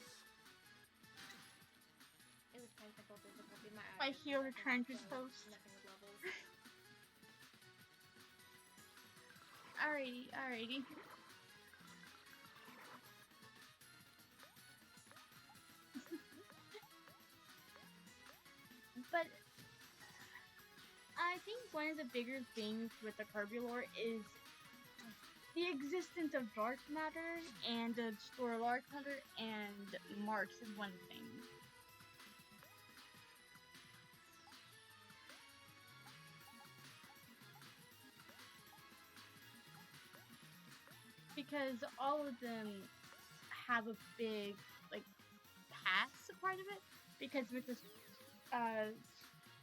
It was technical difficulty. My heel nothing returned to with toast. Nothing with levels. Alrighty. But I think one of the bigger things with the Kirby lore is the existence of dark matter and the store dark matter and marks is one thing. Because all of them have a big like past part of it. Because with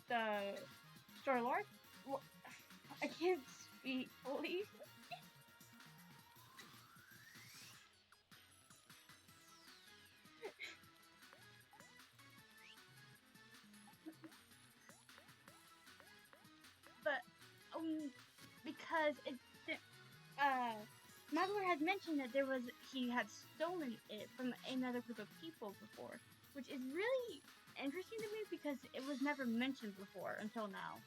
the store lore, well, I can't speak fully. But because Madeline had mentioned that he had stolen it from another group of people before, which is really interesting to me because it was never mentioned before until now.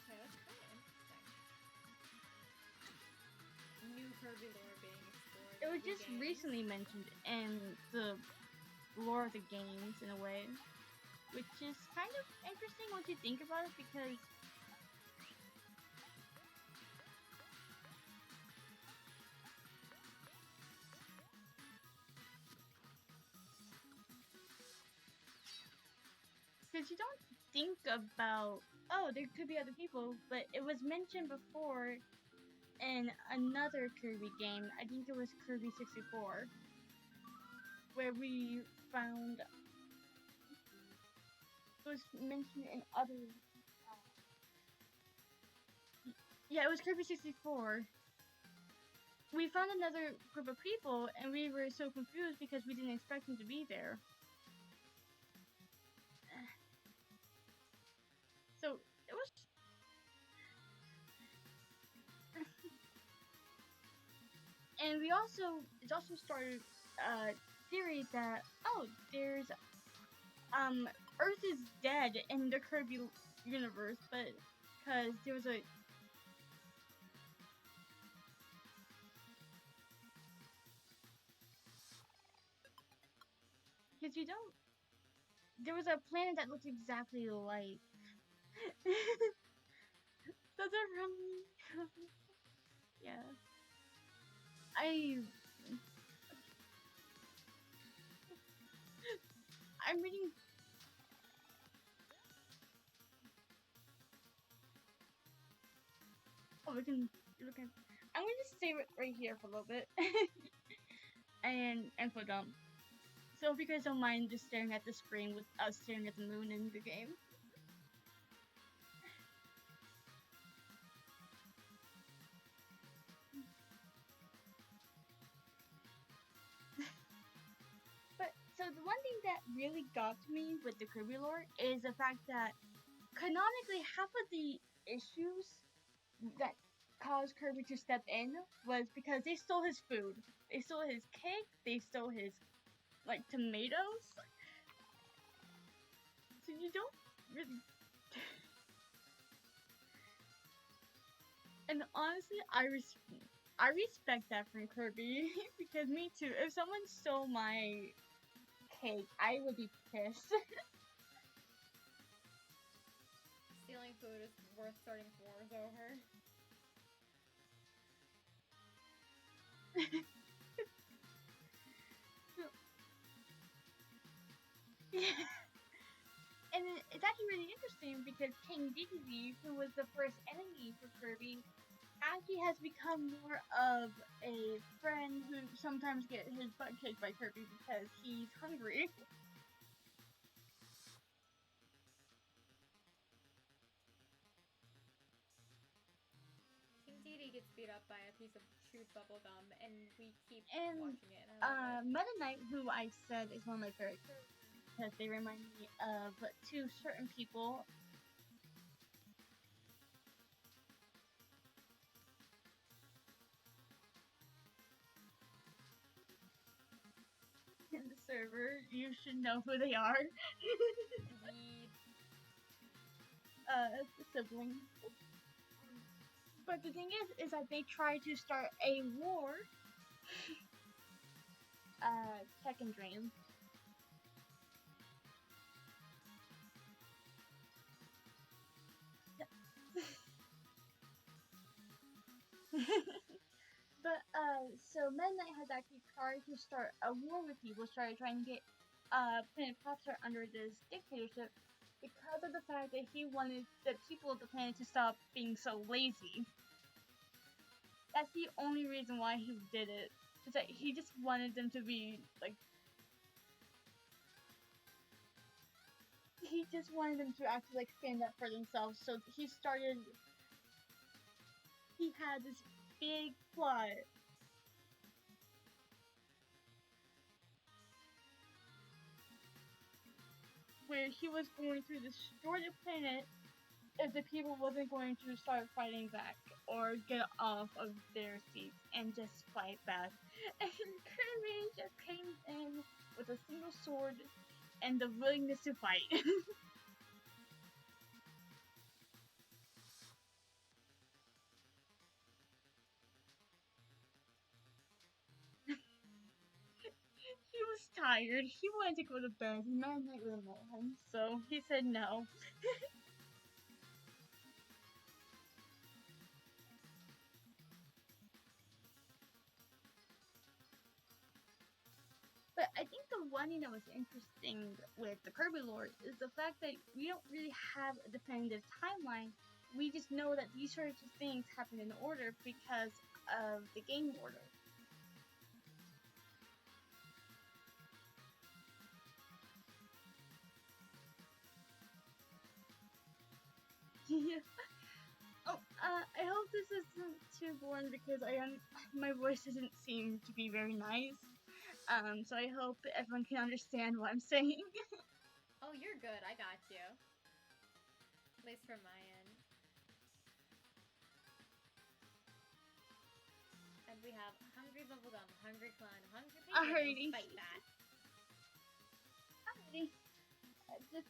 Okay, that's kind of interesting. New Kirby lore being explored. It was in the just game. recently mentioned in the lore of the games in a way, which is kind of interesting once you think about it because you don't think about, oh, there could be other people, but it was mentioned before in another Kirby game. I think it was Kirby 64, where we found it was mentioned in other. Yeah, it was Kirby 64. We found another group of people, and we were so confused because we didn't expect them to be there. And it's also started theory that there's Earth is dead in the Kirby universe, but because there was a because you don't there was a planet that looked exactly like does it really? Yeah. I'm reading. Oh, we can look at. I'm gonna just save it right here for a little bit, and put dump. So if you guys don't mind just staring at the screen with us staring at the moon in the game. But so the one thing that really got to me with the Kirby lore is the fact that canonically half of the issues that caused Kirby to step in was because they stole his food. They stole his cake, they stole his like tomatoes. So you don't really and honestly I respect that from Kirby because me too. If someone stole my cake, I would be pissed. Stealing food is worth starting wars over. Yeah. And it's actually really interesting because King Dedede, who was the first enemy for Kirby, actually has become more of a friend who sometimes gets his butt kicked by Kirby because he's hungry. King Dedede gets beat up by a piece of chewed bubblegum, and we keep And watching it, and I love it. Meta Knight, who I said is one of my favorite characters because they remind me of two certain people. In the server, you should know who they are. Yeet. The siblings. But the thing is that they try to start a war. Tech and Dream. But so Meta Knight has actually tried to start a war with people, started trying to get Planet Popstar under this dictatorship because of the fact that he wanted the people of the planet to stop being so lazy. That's the only reason why he did it. Is that he just wanted them to be like he just wanted them to actually like stand up for themselves. So he had this big plot where he was going to destroy the planet if the people wasn't going to start fighting back or get off of their seats and just fight back. And Kirby just came in with a single sword and the willingness to fight. He was tired. He wanted to go to bed. Meta Knight wouldn't let him, so he said no. But I think the one thing that was interesting with the Kirby lore is the fact that we don't really have a definitive timeline. We just know that these sorts of things happen in order because of the game order. Yeah. Oh, I hope this isn't too boring because my voice doesn't seem to be very nice. So I hope everyone can understand what I'm saying. Oh, you're good. I got you. At least from my end. I'm we have Hungry Bubblegum, Hungry Clown, Hungry Alrighty. Penguin, fight that. Alrighty. Just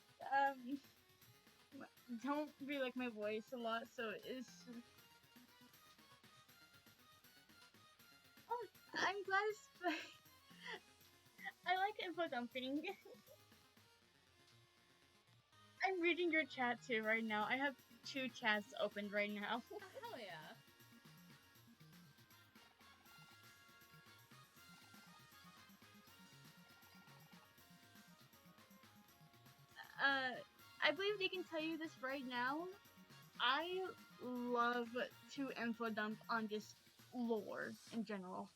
don't really like my voice a lot, so it's. Oh, I'm glad it's. I like info dumping. I'm reading your chat too right now. I have 2 chats opened right now. Oh, hell yeah. I believe they can tell you this right now. I love to info dump on just lore in general.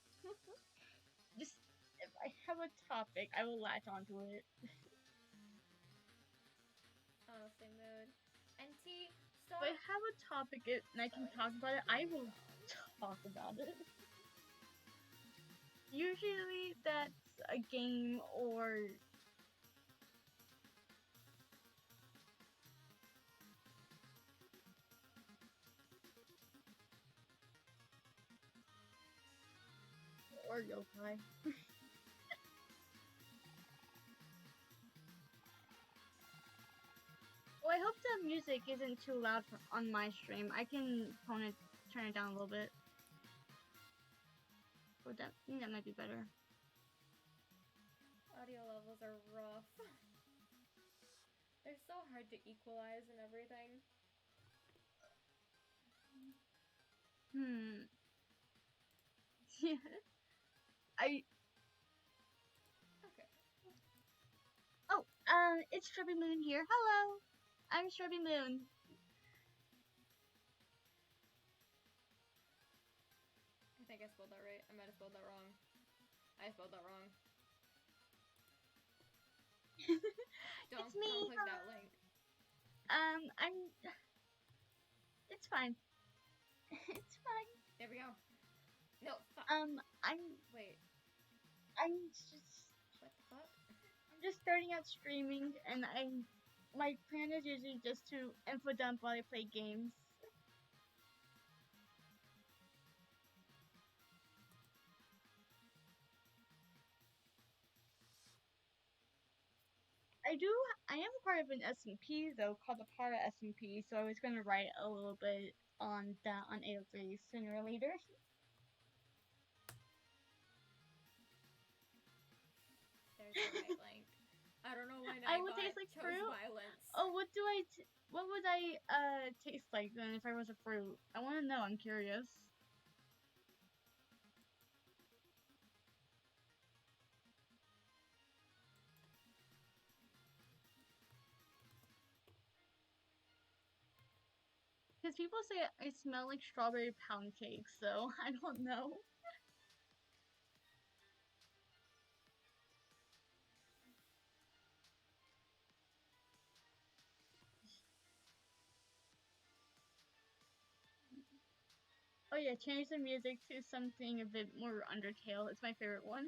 Just if I have a topic, I will latch onto it. Honestly, mood. And T, If I have a topic and I can talk about it, I will talk about it. Usually that's a game or yokai. Well, I hope the music isn't too loud on my stream. I can turn it down a little bit. Oh, I think that might be better. audio levels are rough. They're so hard to equalize and everything. Yeah. Okay. Oh, it's Strawberry Moon here. Hello! I'm Strawberry Moon. I think I spelled that right. I might have spelled that wrong. I spelled that wrong. It's me. Don't click that link. It's fine. It's fine. There we go. No, fuck. Wait. What the fuck? I'm just starting out streaming, and my plan is usually just to info dump while I play games. I am part of an SMP though, called the Para SMP, so I was gonna write a little bit on that on AO3 sooner or later. There's the right link. I don't know why I would taste like chose fruit. violence. Oh, what would I taste like then if I was a fruit? I want to know. I'm curious. Because people say I smell like strawberry pound cake, so I don't know. Oh yeah, change the music to something a bit more Undertale. It's my favorite one.